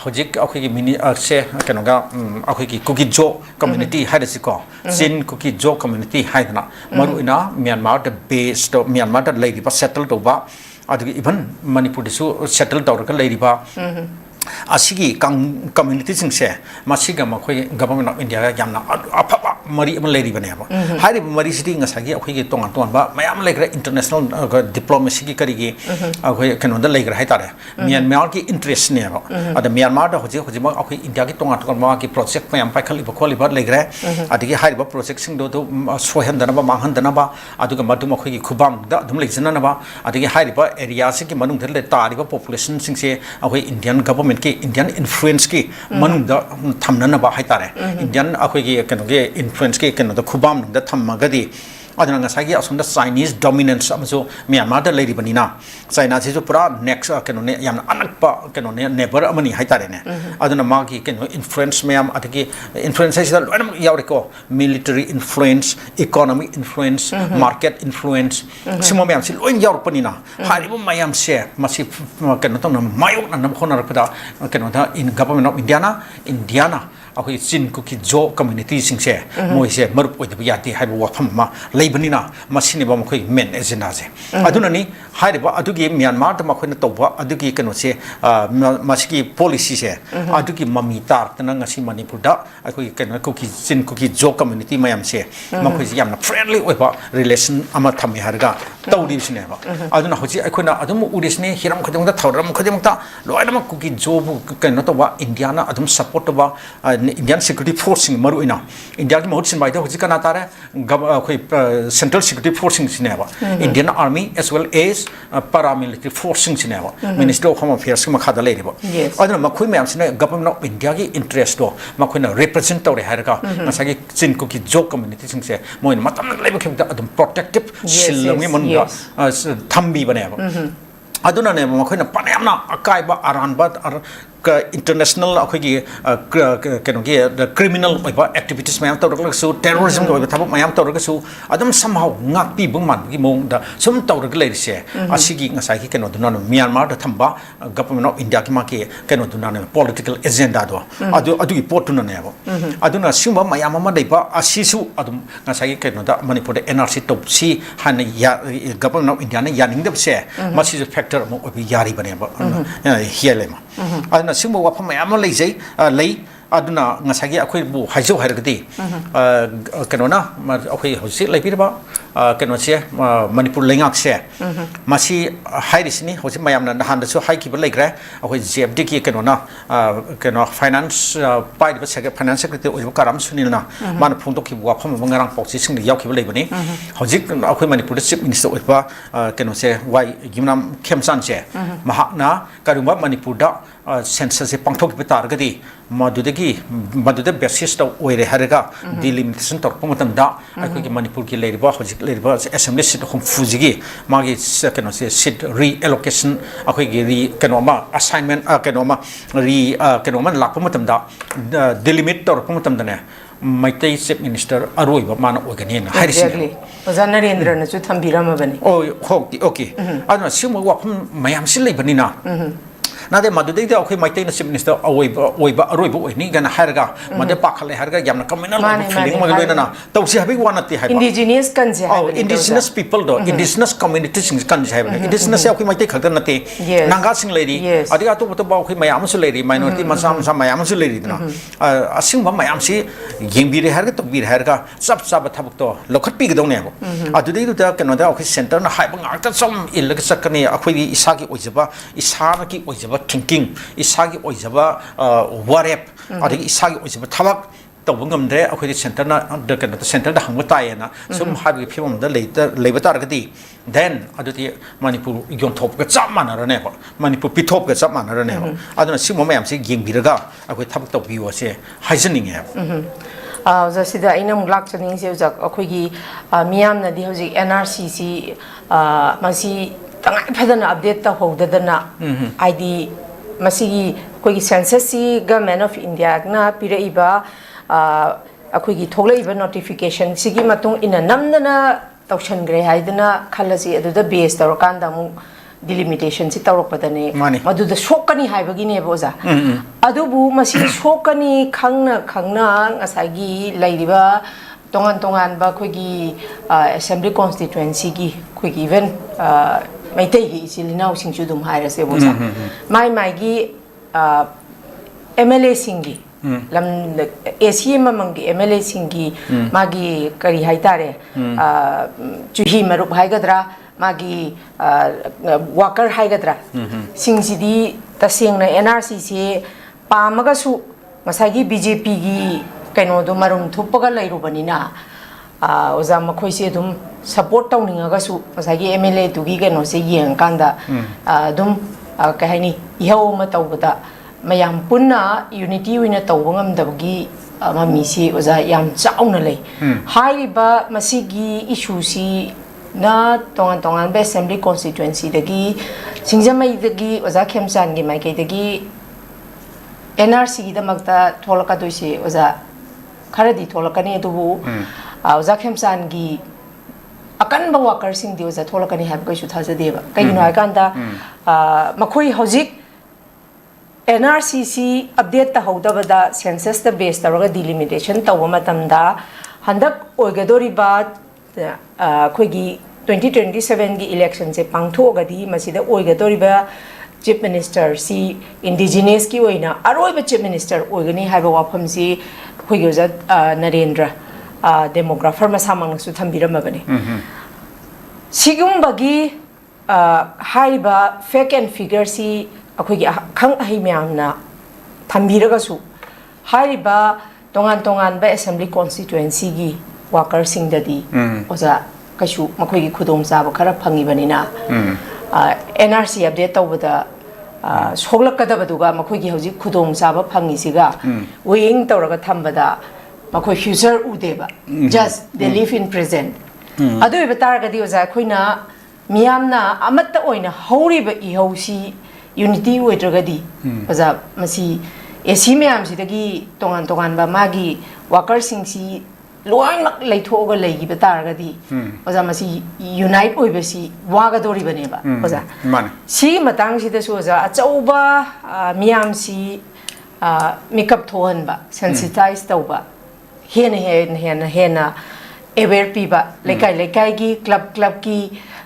hojik akhoi ki mini se kenoga akhoi ki Kukidjo community haidasi ko sin Kukidjo community haidna maru ina Myanmar the base to Myanmar da lady ba settle to ba adu even Manipur su settle to ka lady ba asigi community sing se masiga makhoi government of India ga yamna apapa mari am lady bane ba hari mari sidi ngasagi akhoi gi tongan ba mayam legra international diplomacy gi kari gi akhoi keno da legra hai tare Myanmar ki interest ne ba ada Myanmar da hoji ma akhoi India gi tongan ma ki project mayam pai khali ba kholi ba legra adigi hari ba project sing do sohan dana ba manghan dana ba aduga madu makhoi gi khubam da dum lejana na ba adigi hari ba area se ki manung thele tari ba population sing se akhoi Indian government ki Indian influence ki manung da thamna na ba hai tare Indian akhoi gi keno ge influence ki keno da khubam da thammagadi aduna ngasagi asunda Chinese dominance amso Myanmar da lady banina China se pura next keno ne yam anakpa keno ne neighbor amani hai tare ne aduna magi keno influence mayam ataki influence is loinam yawre ko military influence economic influence market influence simo mayam si loin yawr panina haribu mayam se masi keno tong mayu na khona rakda keno da in government of Indiana akhoi sin Kukidjo community sing se moi se marup oi da yati haibu wafam ma leibanina masini ba makhoi men agenda se aduna ni haiba adugi Myanmar da makhoi na toba adugi kano se masiki policy se adugi mami tar tana ngasi Manipur da akhoi kano sin Kukidjo community mayam se makhoi se yamna friendly oi ba relation ama thami harga tawdi sine ba aduna hoji akhoi na adum urisne hiram khadong da thawram khadong ta loina Kukidjo bu kano to ba Indiana adum support ba Indian security force maru ina India ki mahut sin bai da hoji kana tare khoi central security force sineba Indian army as well as paramilitary force sineba Ministry of Home Affairs ma khada le riba aduna makhoi mayam sina government of India ki interest do makhoi na represent tawre harga masagi chin ko ki jo community sing se moin matam leba khibda adum protective silami monga thambi baneba aduna ne makhoi na panamna akai ba aranba international akhoi the criminal activities mayam tawraka su terrorism ko thabuk mayam tawraka su adam somehow ngak pi bung man gi mong da sum tawraka le se asigi ngasai ki keno duna Myanmar da thamba government of India ki ma ki keno duna political agenda do adu gi port na ne ba aduna simba mayam ma dai ba asisu adum ngasai ki keno da Manipur da NRC top si han ya government of India ne yaning da se masi factor mo obi yari bane ba HEEYAI ma aduna simba wa phama yam lei jai lei aduna ngasagi akhoi bu haiju hairgdi keno na akhoi hosi lei pi ba keno se Manipur lengak se masi hairisni hosi mayam na han da so hai ki ba lei gra akhoi JFD ki keno na keno finance pai ba se finance secretary oibu karam sunil na man phung to ki wa phama ngarang pok si sing yaw ki ba lei bani hosi akhoi Manipur chief minister oiba keno se wai gimnam khemsan se mahak na karuma Manipur da census se pangthok ki tar gadi maduda basis to oire haraga delimitation tor pamatam da akhoi ki Manipur ki leriba hojik leriba assembly seat khum fujigi magi keno se seat reallocation akhoi gi ri keno ma assignment keno ma ri keno ma lak pamatam da delimit tor pamatam da ne Maitai chief minister aroi ba mana ogani na exactly ozana Narendra na chu thambirama bani okay adna simu wa phum mayam sil lei bani na nade madudai da akhoi Maitai na chief minister oiba aroiba oini gana harga made pakhale harga yamna communal feeling ma loina na tawsi habi wanati haiba indigenous kan je indigenous people do indigenous community sing kan je haiba indigenous akhoi Maitai khakta nate nanga sing leiri adiga to ba akhoi mayam su leiri minority masam mayam su leiri na asing ba mayam si yengbire harga to bir harga sab sab thabuk to lokhat pi gdong ne bo adudai da kano da akhoi center na haiba ngakta som ilga sakani akhoi isa ki oijaba isana ki oijaba thinking isagi oijaba warep adigi isagi oijaba thabak tawbungam de akhoi center na the kan center da hangba tayena sum habi phimam da leiba targadi then aduti Manipur yon thop ga chamana rane ba Manipur pithop ga chamana rane ba aduna simo mayam se yengbiraga akhoi thabak tawbiwa se haijaning ya zasida aina mulak chaning se jak akhoi gi miyam na di hoji NRCC masi tangai phadana update ta hodadana ID masigi koi census si government of India na piraiba akhoi thoglaiba notification sigi matung ina namdana tawshan gre haidana khalasi aduda base tawrakanda mu delimitation si tawrakpadane maduda shokani haibagi ne boza adubu masi shokani khangna ngasagi lairiba tongan ba khoi assembly constituency gi khoi even Maitai gi isilina using chudum haira se bosa mai gi MLA singi lam ACM mangi MLA singi magi kari haitare chuhi marup haigadra magi worker haigadra singsidi taseng na NRC se pamaga su masagi BJP gi kaino do marum thupaga lairubanina oza makhoi se dum support tawninga ga su masagi MLA tugi kano se yeng kanda dum ka haini ihau ma tawbada mayam punna unity wina tawbangam dabgi mami si oza yam chauna lei haiba masigi issue si na tongan be assembly constituency dagi singjamai dagi oza khemsan gi mai kai dagi NRC gi damakta tholaka doisi oza kharadi tholakani dubu oza khemsan gi akan ba worker sing di oza tholakani have kai su thaja deba kai no akanda makhoi hojik NRCC update ta hodabada census the base taraga delimitation tawa matamda handak oigadori ba khoi gi 2027 gi election se pangthogadi masida oigadori ba chief minister si indigenous ki oina aroi ba chief minister oigani haiba wafam si khoi gi oza Narendra demographer masamang su thambiramabani sigum haiba fake and figure si akhoi gi khang ahi myamna thambiraga su hariba tongan tongan ba assembly constituency gi worker sing dadi oza kashu makhoi gi khudong chaba khara phangi banina NRC update tawbada soglak kada baduga makhoi gi hoji khudong chaba phangi siga wing tawraga thambada makhoi future udeba just they live in present adu iba taragadi oza khoina miyamna amatta oina horiba ihausi unity oidragadi oza masi esi miyam sidagi tongan tongan ba magi worker singsi loimak leithoga leigi ba taragadi oza masi unite oibasi waga dori baneba oza si matang sida su oza achauba miyam si makeup thohan ba sensitize tauba hena aware piba lekai gi club ki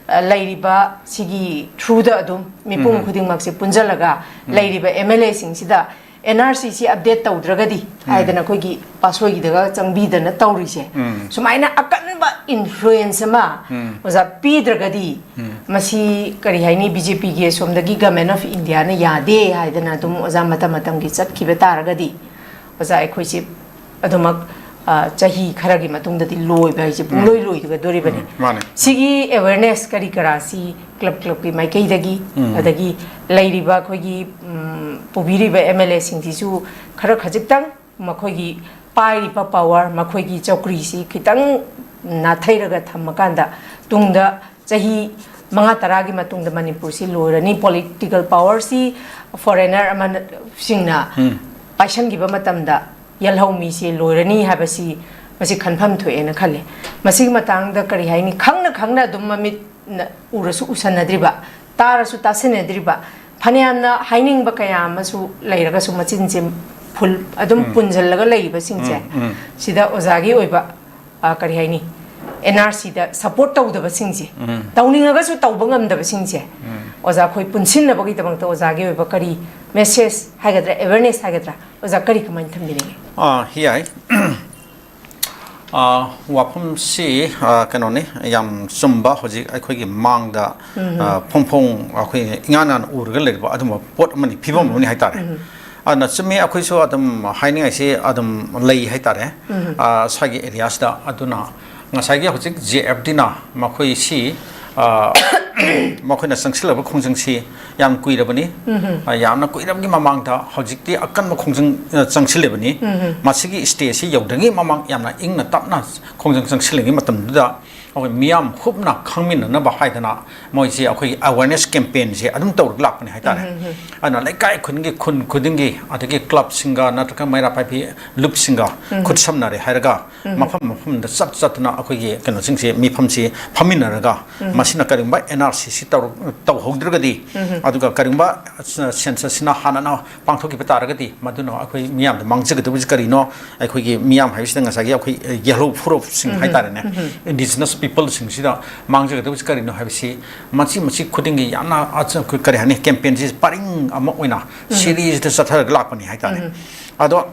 lairiba sigi through the adum mipum khuding makse punjalaga lairiba MLA sing sida NRC si update tawdragadi haidana koigi pasoi gi daga changbi dana tawrise sumaina akanba influence ma oza pidragadi masi kari haini BJP gi somdagi government of India na yade haidana dum oza matam gi chakhiba taragadi oza ekhoisi adumak chahi kharagi matungdadi loi bai je pungloi loi ga dori bani sigi awareness kari karasi club ki maikai dagi adagi lairiba khoigi pubiriba MLA singsisu khara khajitang makhoigi pairiba power makhoigi chokri si khitang na thairaga thammakanda tungda chahi manga taragi matungda manipur si loirani political power si foreigner aman singna paishan giba matamda yalhaumi si loirani habasi masi khanpham thoena khale masi matangda kari haini khangna dum mamit urasu usanadriba tarasu tasenadriba phaniamna haining ba kaya masu leiraga su machinje phul adum punjallaga leiba singche sida ozagi oiba kari haini NRC da support tawdaba singje tawningaga su tawba ngamdaba singje oza khoi punsinna bagi tabangta ozagi oiba kari message hagadra awareness hagadra oza kari kamain thamdine HEEYAI wapum si kanoni yam sumba hoji akhoi gi mangda phongphong akhoi inganan urga leba adum pot mani phibam mani haitare ana chumi akhoi so adum haining ai se adum lei haitare sagi areas da aduna ngasai gi hoji JFD na makhoi si makhoi na sangsilaba khongjang si yam kuirabani yamna kuirabgi mamangda hojikti akan ma khongjang changsilebani masigi stage si yaudangi mamang yamna ingna tapna khongjang changsilengi matamda okay miyam khupna khangmin na ba haidana moi si akhoi awareness campaign si adum tawr lakpani haitare ana laikai khungi khudingi adagi club singa natraka maira paipi loop singa khutsamnare hairaga mafam da satna akhoi gi kano singse mifam si phaminaraga masina karingba NRC si taw hogdragadi aduga karingba census sina hanana pangthoki pataragadi maduna akhoi miyam da mangjagadu karino akhoi gi miyam haisida ngasagi akhoi yellow furop sing haitare ne indigenous people sing sida mangjagadu karino habisi machi khudingi yana acha kari hani campaign si paring ama oina series de sathar lakpani haitare ado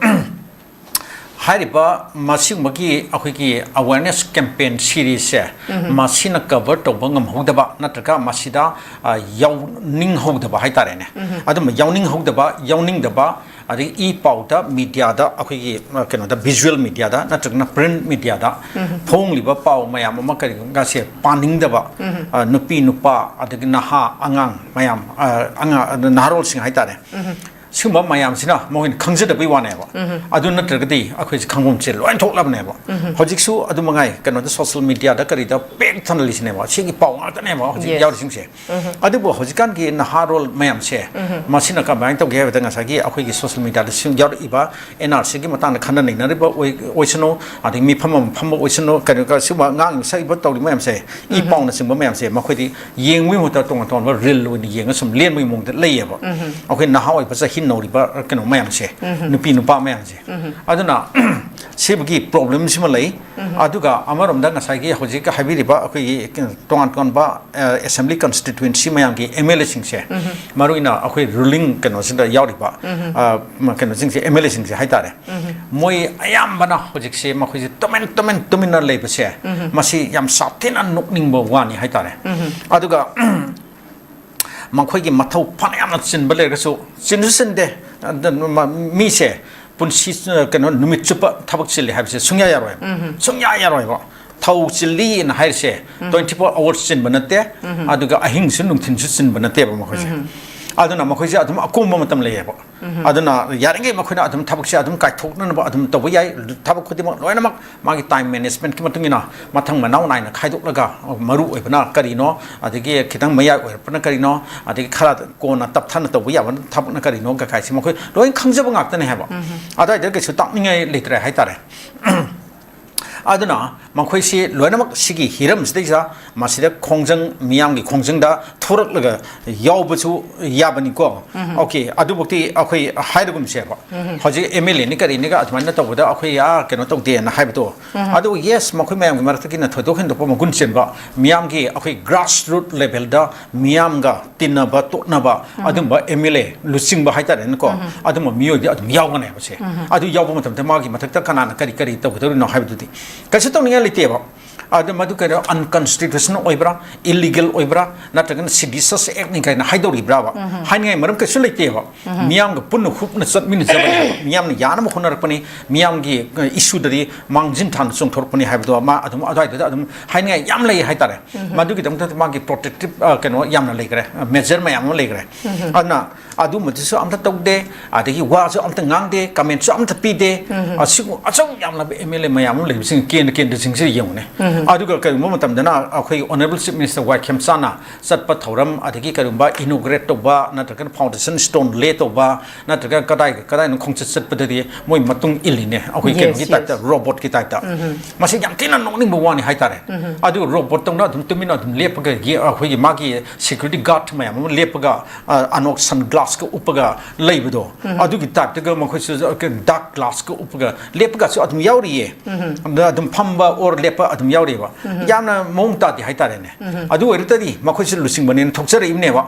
hariba masingmagi akhoi awareness campaign series se masina cover to bangam hodaba natraka masida yawning hodaba haitare ne adum yawning daba adi powder media da akhoi keno da visual media da natraka print media da phongliba paw mayam ama kari ga se paning daba nupi nupa adagi naha angang mayam anga narol sing haitare sumba mayam sina mohin khangja da bai wane ba adu natragadi akhoi khangom che loin thok labne ba hojik su adu mangai kano da social media da kari da pek thanali sine ba sigi paw ta ne ba hojik yaw sing se adu bo hojikan ki naharol mayam se masina ka bang tok ge ba nga sagi akhoi ki social media da sing yaw iba NRC gi matan khana nei na ba oisno adi mi pham oisno kano ka suma ngang sai ba tawli mayam se I paw na sing ba mayam se makhoi di yengwi mo ta tong ba real lo ni yeng sum len mai mong da lei ba akhoi na hawai ba sa hin no riba kano mayam se nupi nupa mayam se aduna sebagi problem sima lei aduga amarom da ngasai gi hoji ka habi riba akoi tongan ba assembly constituency mayam gi MLA sing se maruina akoi ruling kano sinda yawriba kano sing se MLA sing se haitare moi ayam bana hoji se makhoi tomen lei ba se masi yam satin an nokning bo wani haitare aduga makhoi gi mathau phanayam chin bale ga so chin de mi se punsi kano numit chupa thabak chili habse sungya yaroi ba thau chili in hairse 24 hours chin banate aduga ahing sun nungthin chin banate ba makhoi aduna makhoi ja adum akomba matam le ba aduna yaringe makhoi na adum thabak se adum kai thokna ba adum tabu yai thabak khudi mak loina mak magi time management ki matungina mathang manau nai na khaidok laga maru oibana karino adigi khitang maya oirpana karino adigi khara ko na tap thana tabu ya ban thabak na karino ka kai si makhoi loin khangjaba ngak tane haba adai de ke chu tak ningai litre hai tare aduna makhoi si loinamak sigi hiram sida masida khongjang miyam gi khongjang da thorak laga yawbachu yabani ko okay adu bukti akhoi haidugum se ba hoji MLA ni kari ni ga atmanna tawda akhoi ya keno tawde na haibto adu yes makhoi mayam gi marakta ki na thodo khen do pa magun chen ba miyam gi akhoi grassroots level da miyam ga tinna ba to na ba adum ba MLA lusing ba haitare n ko adum miyo gi adum yawga ne ba se adu yawba matam ta magi mathakta kana na kari tawdo no haibtu di kasi to ninga liteba adu madu kare unconstitutional oibra illegal oibra natagan seditious act ni kaina haidori braba haingai maram kasu liteba miyam ga punnu khupna chatmin jaba miyam ni yana mo khonar pani miyam gi issue dari mangjin than song thor pani haibdo ma adum adai da adum haingai yam lei haitare madu gi dam ta ma gi protective kano yam na lei gre measure ma yam lei gre ana adu madu so amta tokde adagi wa so amta ngangde comment so amta pide asigu achau yam na MLA ma yam lei sing ken de sing se yong ne aduga karumba matamdana akhoi honorable chief minister 𝐍𝐄𝐖𝐒 satpa thoram adagi karumba inaugurate toba natrakan foundation stone lay toba natrakan kadai no khongchat satpadadi moi matung iline akhoi ken gi ta robot ki ta masi yam tina nongning bawani haitare adu robot tongna dum tumina dum lepaga gi akhoi gi magi security guard mayam lepaga anok sunglass ko upaga leibudo adu gi ta ga makhoi dark glass ko upaga lepaga so adum yauriye adum phamba or lepa adum yauriba yamna mong ta di haitare ne adu eritadi makhoi lusing bane thokchare ibne ba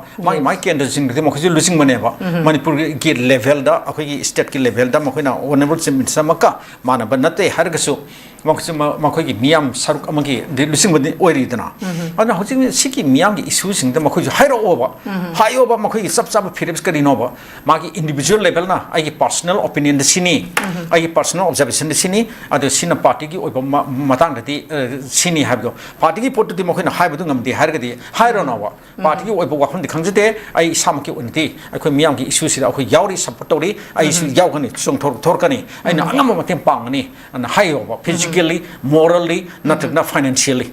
mai kendra sing de makhoi lusing bane ba manipur ki level da akhoi state ki level da makhoi na honorable chief minister makka mana banate hargasu makhoi ki miyam saruk amagi de lusing bane oiridana ana hoji siki miyam ki issue sing da makhoi hairo oba hayo ba makhoi ki sab philips kari no ba magi individual level na ai personal opinion de sini ai personal observation de sini adu sina party ki oiba matang de sini habdo party ki pot de makhoi na haibdu ngamdi hargadi hairo no ba party ki oiba wakhon de khangjute ai samki unti akhoi miyam ki issue sida akhoi yauri support tori ai su yaugani song thor kani ai na angam matem pangani ana hayo ba physically morally not financially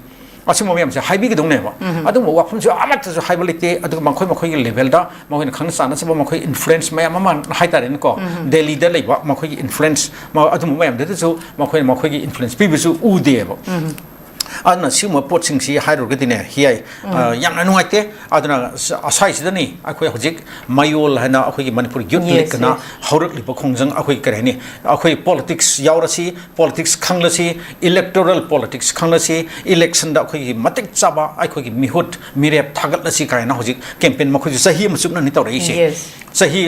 asimo miyam se haibi gi dongne ba adu mo wakhon ju amat ju haibalite adu makhoi gi level da makhoi khang sana se makhoi influence mayam ma haitare ko delhi da leiba makhoi gi influence ma adu mo mayam de ju makhoi gi influence bi bi su u de ba aduna sima potsing si hairo gadine HEEYAI yamna nuaite aduna asai sidani akhoi hojik mayol hana akhoi manipur youth league na haurak liba khongjang akhoi karani akhoi politics yaurasi politics khanglasi electoral politics khanglasi election da akhoi matik chaba akhoi mihut mirep thagatlasi kaina hojik campaign makhoi sahi musukna ni tawrei se sahi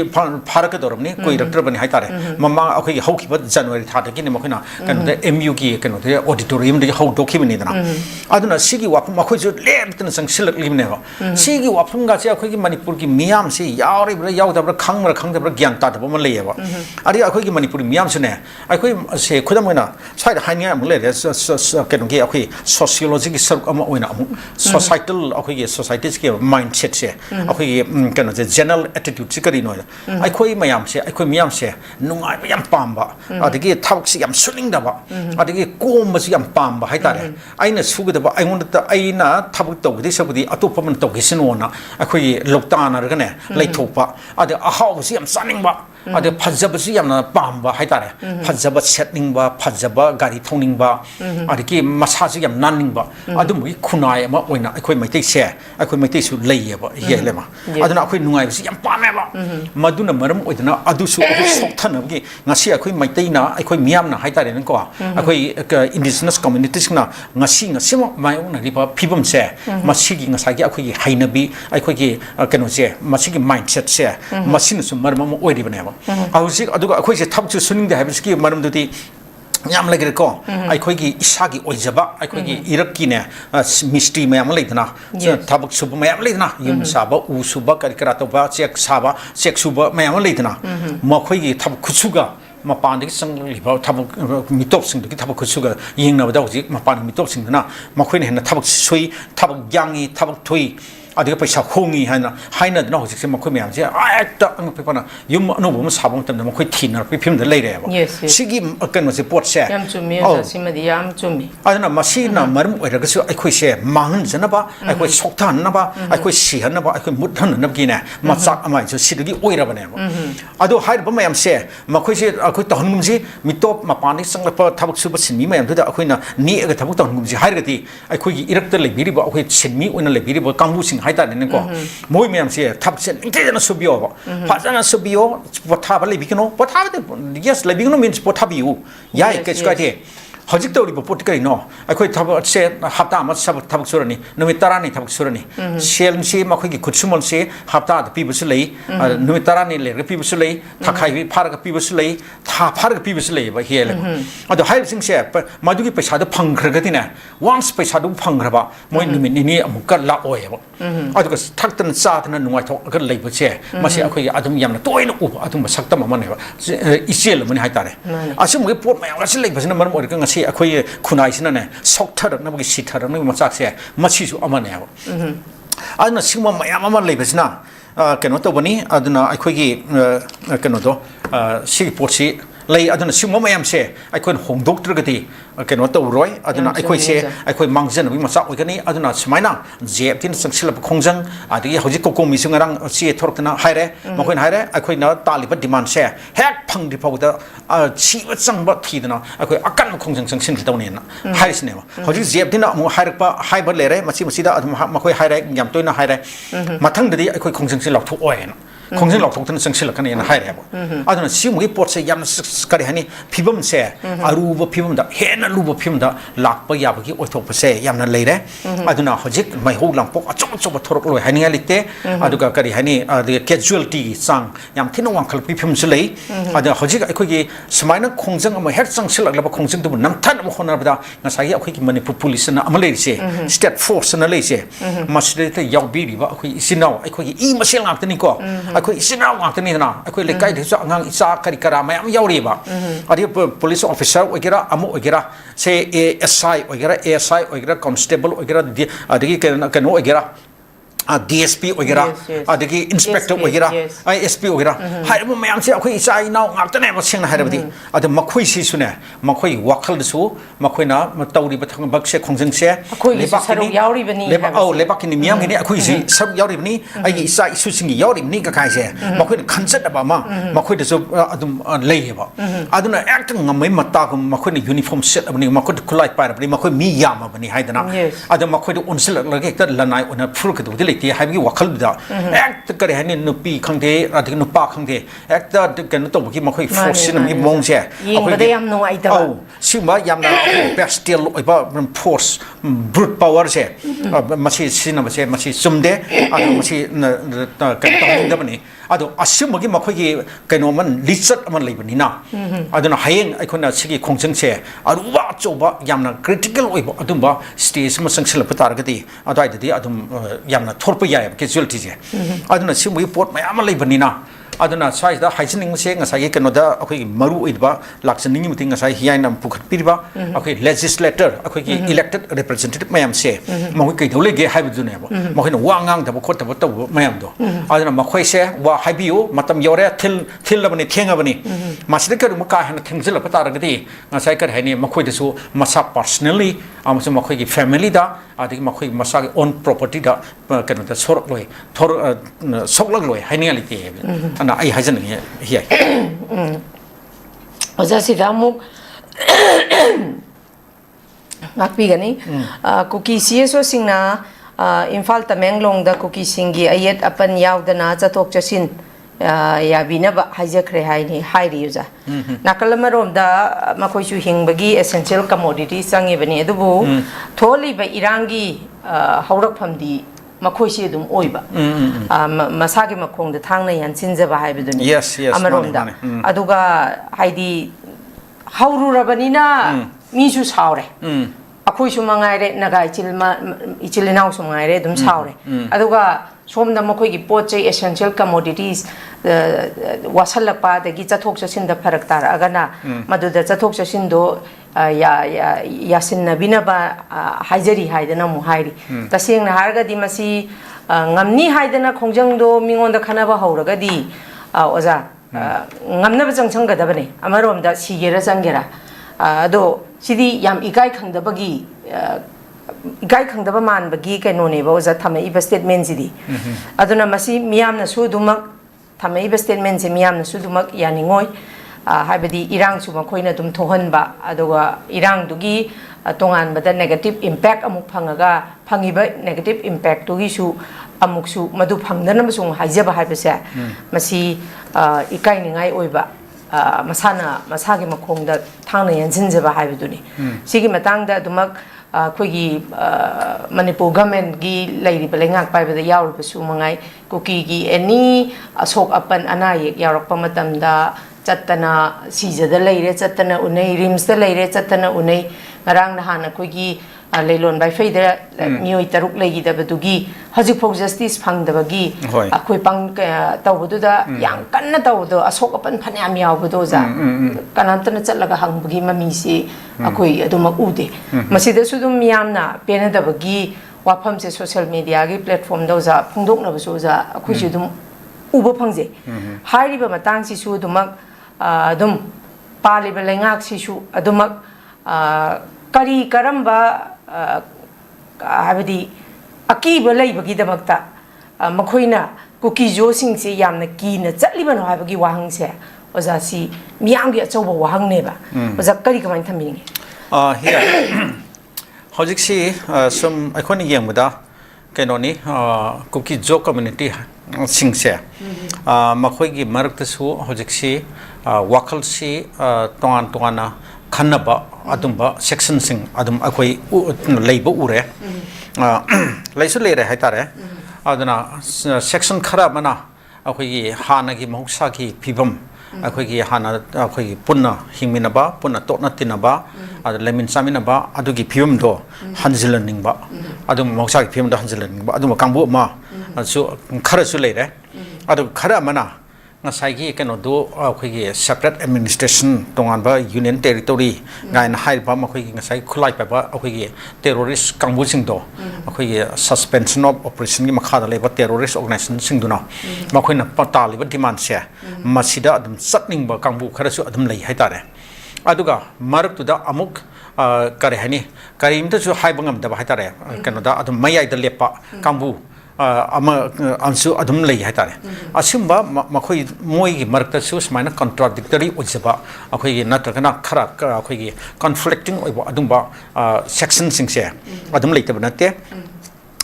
pharak dormni koi director bani haitare mama akhoi haukiba january thada ki ni makhina kanu da MU ki kanu da auditorium de hau document ni aduna sigi wapum makhoi ju lebtana sang silak limne ba sigi wapum ga che akhoi ki manipur ki miyam se yauri bra yaudabra khangdabra gyan ta da ba leye ba ari akhoi ki manipur miyam se ne akhoi se khudam na sai da hanya am le kenu ki akhoi sociology ki saruk ama oina amu societal akhoi ki society ki mindset se akhoi ki kenu je general attitude se kari no akhoi mayam se akhoi miyam se nungai ba yam pamba adigi thak si yam suning da ba adigi kom ba si yam pamba haitare aina sugada aina aina thabuk tawdi sabudi atopa man tawgisino na akhoi loktana ragane laithopa ade ahaw si yam saning ba ade phajaba si yam na pamba haitare phajaba setning ba phajaba gari thoning ba ade ki masa si yam naning ba adum gi khunai ma oina akhoi maitai se akhoi maitai su leiye ba ye lema aduna akhoi nungai si yam pame ba maduna maram oidana adusu sokthana gi ngasi akhoi maitai na akhoi miyam na haitare nan ko akhoi indigenous communities na ngasi mayong na riba phibam se masigi ngasagi akhoi hainabi akhoi keno se masigi mindset se masina su marma oiri bane ba hausi aduga akhoi se thabchu suning de habski maram duti yam lagre ko akhoi gi isagi oijaba akhoi gi iraki ne mystery mayam leidna thabuk sub mayam leidna yum saba u suba karikara to ba chek saba chek suba mayam leidna makhoi gi thab khusuga mapaan dagi sang liba tabak mitop sing dagi tabak kusuga ying na bada hojik mapaan mitop sing na makhoi ne tabak sui tabak yangi tabak thui adiga paisa khongi haina na hojik se makhoi myam se ta ang pe pana yum no bum sabong tam makhoi thina pe phim da lei re ba sigi kan ma se pot se yam chumi simadi yam chumi adana masi na marum oira gasu akhoi se mangan jana ba akhoi soktan na ba akhoi sihan na ba akhoi muthan na gi na machak amai so sidagi oira ba ne ba ado hair ba mayam se makhoi se akhoi tahun si mitop mapani sangla pa thabak su ba sinmi mayam da akhoi na ni aga thabak tahun si hair ga ti akhoi gi irak da le biri ba akhoi sinmi oina le biri ba kangbu sing haita ne ko moi mayam se thab se inte na subio ba phajana subio potha ba le bikino potha ba yes le bikino means potha biu ya ke ska te hojik to ri bo pot kai no akhoi thab se hapta ma sab thabak surani numit tarani thabak surani sel si makhoi gi khutsumon se hapta da pi bu lei numit tarani le pi bu lei thakai bi phar ga pi bu lei tha phar ga pi bu lei ba hele ado hai sing se madu gi paisa da phang khra ga tina once paisa du phang khra ba moi numit ni amuk ka la oi ba ado ga thak tan sa tan nuai thok ga lei bu se ma se akhoi adum yam na toina u adum ba sakta ma ma ne ba isel mani hai tare asum ge pot ma ya se lei ba na maram oi ga ngasi akhoi khunai sina ne sok thar na gi si thar na ma chak se ma chi su ama ne ba adna singma mayam ama lei ba sina keno to bani adna akhoi gi keno to si pot si lei adna singma mayam se akhoi hongdok tra ga ti keno to roi adna akhoi se akhoi mangjan bi ma chak oi ga ni adna smaina jep tin sangsil ba khongjang adi hoji ko mi sungarang si thorkna haire makhoi haire akhoi na taliba demand se hek phang di pawda chi wa chang ba thi dana akhoi akan khongjang sangsin di tawne na haire sne ba hoji jep tin amu haire pa hai ba lere machi da makhoi haire yam toina haire mathang dadi akhoi khongjang se lok thu oi na khongjang lok thok tan sangsil kan na haire ba adna si mu pot se yam skari hani phibam se aru ba phibam da hena lu ba phibam da lak pa ya ba gi oi thok pa se yam na leire aduna hojik mai ho lang pok achong achong thorok loi hani alite aduga kari hani the casualty sang yam thino wang khal pi phim se lei adu hojik akhoi gi smaina khongjang ma hek chang silak la ba khongjang tu nam than ma khona ba na sai akhoi gi manipur police na amalei se state force na lei se masde te yaw bi ri ba akhoi isinau akhoi gi i masel ngak tani ko akhoi isinau ngak tani na akhoi le kai de sa ngang isa kari kara ma yam yaw ri ba adi police officer ogira amu ogira se ASI ogira ASI ogira constable ogira adigi kano ogira DSP ogira adigi inspector ogira ISP ogira hai mo mayam se akhoi isai naw ngak tane ba sing na harabdi adu makhoi si sune makhoi wakhal su makhoi na tawri ba thang bak se khongjang se lebak saruk yauri bani lebak ni miyam ni akhoi si saruk yauri bani ai isai su sing yauri ni ka kai se makhoi khanchat ba ma makhoi de so adum lei ba aduna act ngamai mata ko makhoi ni uniform set abani makhoi khulai pa bani makhoi mi yam bani haidana adu makhoi de onsil lage ta lanai ona phur ka du ti hai bi wakhal da act kare hani nupi khangde adik nupa khangde act da kan to ki makhoi force ni mong se akhoi de yam no ai da sima yam na bestial ba force brute power se machi sina ba se machi sumde adu machi kan to da bani adu asim gi makhoi gi kaino man lisat man lei bani na adu na hayeng aikona sigi khongjang se aruwa choba yamna critical oi ba adum ba stage ma sangsil pa tar ga di adai di adum yamna thorpa ya casualty je aduna simui pot mayam lei bani na aduna sai da haisening se ngasai kano da akhoi maru idba laksaning mi ting ngasai hiai nam pukhat pirba akhoi legislator akhoi ki elected representative mayam se mahui kai dole ge haibu june ba mahui na wangang da khot da to mayam do aduna makhoi se wa haibiu matam yore thil labani thenga bani masida ka rum ka hana thengzil pa tar ga di ngasai kar hani makhoi da su masa personally amsu makhoi ki family da adik makhoi masa own property da kano da sorok loi thor soklak loi hani ali te na ai hajan ni hiai oja si damu makpi gani cookie CSO singna imphal tamenglong da cookie singi ayet apan yaudana chatok chasin ya bina ba hajakre hai ni hai ri uja nakalamarom da makhoi chu hingbagi essential commodity sangi bani adubu tholi ba irangi haurak phamdi makhoi si dum oiba masagi makhong da thangna yansinja ba haibuduni amarom da aduga haidi hauru rabani na mi chu saure akhoi su mangai re naga ichilina su mangai re dum saure aduga somda makhoi pot chai essential commodities wasalakpa dagi chathok chasin da pharak tar agana maduda chathok chasin do yasin nabina ba haijari haidana mu hairi taseng na harga di masi ngamni haidana khongjang do mingon da khana ba hauraga di oza ngamna ba changchang ga da bane amarom da sigera changera ado sidi yam ikai khangda bagi ikai khangda ba man bagi kaino ne ba oza thame iba statement sidi aduna masi miyam na su dumak thame iba statement se miyam na su dumak yaningoi haibadi irang su makoina dum thohan ba aduga irang dugi tongan bada negative impact amuk phangaga phangiba negative impact dugi su amuk su madu phangdana masung haijaba haibase masi ikai ningai oiba masana masagi makhongda thangna yanjinjaba haibaduni sigi matangda dumak koigi manipur government gi lairi belengak pai bada yaur basu mangai kuki gi any asok apan anayek yarak pamatamda chattana sijada laire chattana unai rims da laire chattana unai ngarang na hana koigi leilon bai faida mioi taruk legi da badugi hajik phok justice phangdabagi akoi pang tawbudu da yang kanna tawdo asok apan phanyam yawbudo ja kanantana chatlaga hangbagi mami si akoi aduma ude masida sudum miyamna penadabagi wafam se social media gi platform do ja phongdokna basu ja akoi sudum uba phangje hairiba matang si su dumak adum paliba lengak si su adumak kari karamba habadi akiba laibagi damakta makhoina kuki jo singse yamna kina chatlibano habagi wahang se oza si miyamgi achauba wahang neba oza kari kamai thamini here hojik si sum ikhoni yengbuda kenoni kuki jo community singse makhoi gi marakta su hojik si wakal si tongan tongana khanaba adumba section sing adum akhoi leiba ure laisu leire haitare aduna section khara mana akhoi hana gi mohsa gi phibam akhoi gi hana akhoi punna hingminaba punna totna tinaba ad lemin saminaba adugi phibam do hanjilaning ba adum mohsa gi phibam do hanjilaning ba adum kangbu ma su khara su leire adu khara mana ngasai kano do akhoi separate administration tongan ba union territory gain hai ba makhoi ngasai khulai pa ba akhoi terrorist kangbu sing do akhoi suspension of operation gi makha da le ba terrorist organization sing duna makhoi na patali ba demand se masida adum satning ba kangbu khara su adum lei hai tare aduga maruk tu da amuk kare hani karim ta su hai bangam da ba hai tare kano da adum mayai da lepa kangbu ama ansu adum lei hai tare asumba makhoi moi gi marakta su smaina contradictory ojaba akhoi gi natragana khara akhoi gi conflicting oiba adumba section singse adum lei tabana te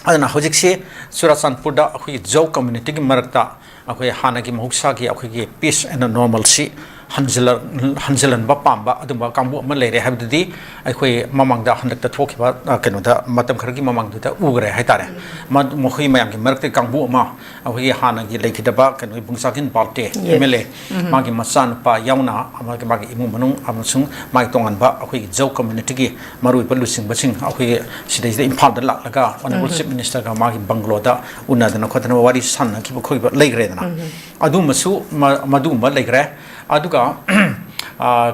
adana hojik se surasanpur da akhoi jo community gi marakta akhoi hana gi mohsa gi akhoi gi peace and normalcy hanjalan ba pamba adumba kambu ma leire habdudi akhoi mamangda handakta thokiba kenoda matam khargi mamangda ta ugre haitare mokhoi mayam gi marakte kambu ma akhoi hana gi leithidaba kenoi bungsakin balte mele magi masan pa yauna amagi magi imu manung amasung mai tongan ba akhoi jau community gi marui palusing basing akhoi sidai da imphal da laga honorable chief minister ga magi banglo da unadana khotana wari sanna ki khoi ba leigre dana adu masu madu ma leigre aduga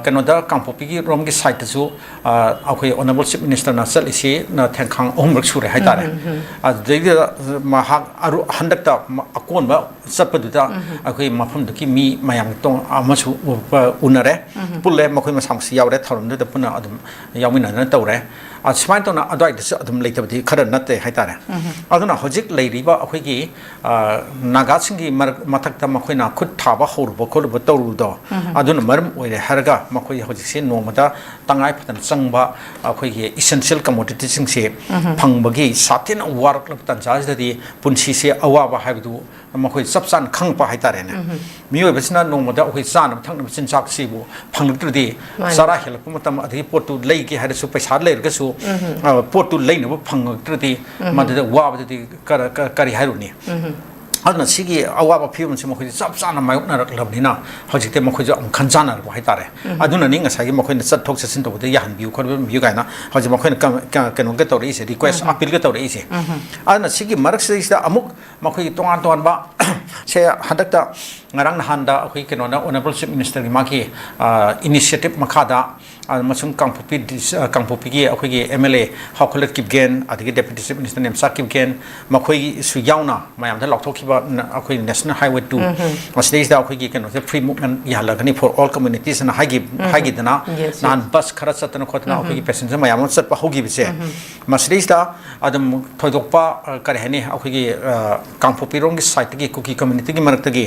kanoda kampopigi romgi site su akhoi honorable chief minister na salisi na thengkhang omrak sure haitare adei mahak aru handakta akon ba sapaduda akhoi mafam duki mi mayam tong amasu unare pulle makhoi masamsi yaure thorum da puna adum yawmina na tawre asmain tona adai da adum leitabdi khara natte haitare aduna hojik leiriba akhoi gi naga singi mathakta makhoi na khut thaba horba khorba tawru do aduna maram oire harga makhoi hojik se nomada tangai phatan changba akhoi gi essential commodity singse phangbagi satin warak tan jajdi punsi se awaba haidu makhoi sapsan khangpa haitare ne mioi basina nomada akhoi san thangna chinchak sibu phanglutrdi sara helpa matam adhi potu leigi haisu paisa leirga su potu leina phanglutrdi madada wabadi kari hairuni aduna sigi awa phim se mokhoi chap chana mayok na rak labni na hojik te mokhoi jo khanjan na ro haitare aduna ning sa gi mokhoi na chat thok sin to de yan view khor view ga na hoji mokhoi na kanu ga to ri se request appeal ga to ri se aduna sigi marak se ista amuk mokhoi tongan tongan ba se hadak ta ngarang na handa khoi keno na honorable chief minister gi ma ki initiative makhada masung kangpupi gi akhoi gi MLA hawkholet kip gen adigi deputy chief minister nem sak kip gen mokhoi su yauna mayam da lok thok akhoi national highway 2 masdei da akhoi gi keno se free movement ya la gani for all communities na hagi dana nan bus khara satna khotna akhoi gi passenger mayam sat pa hogi bise masdei da adam thoidokpa kare hani akhoi gi kangpupi rong gi site gi kuki community gi marak gi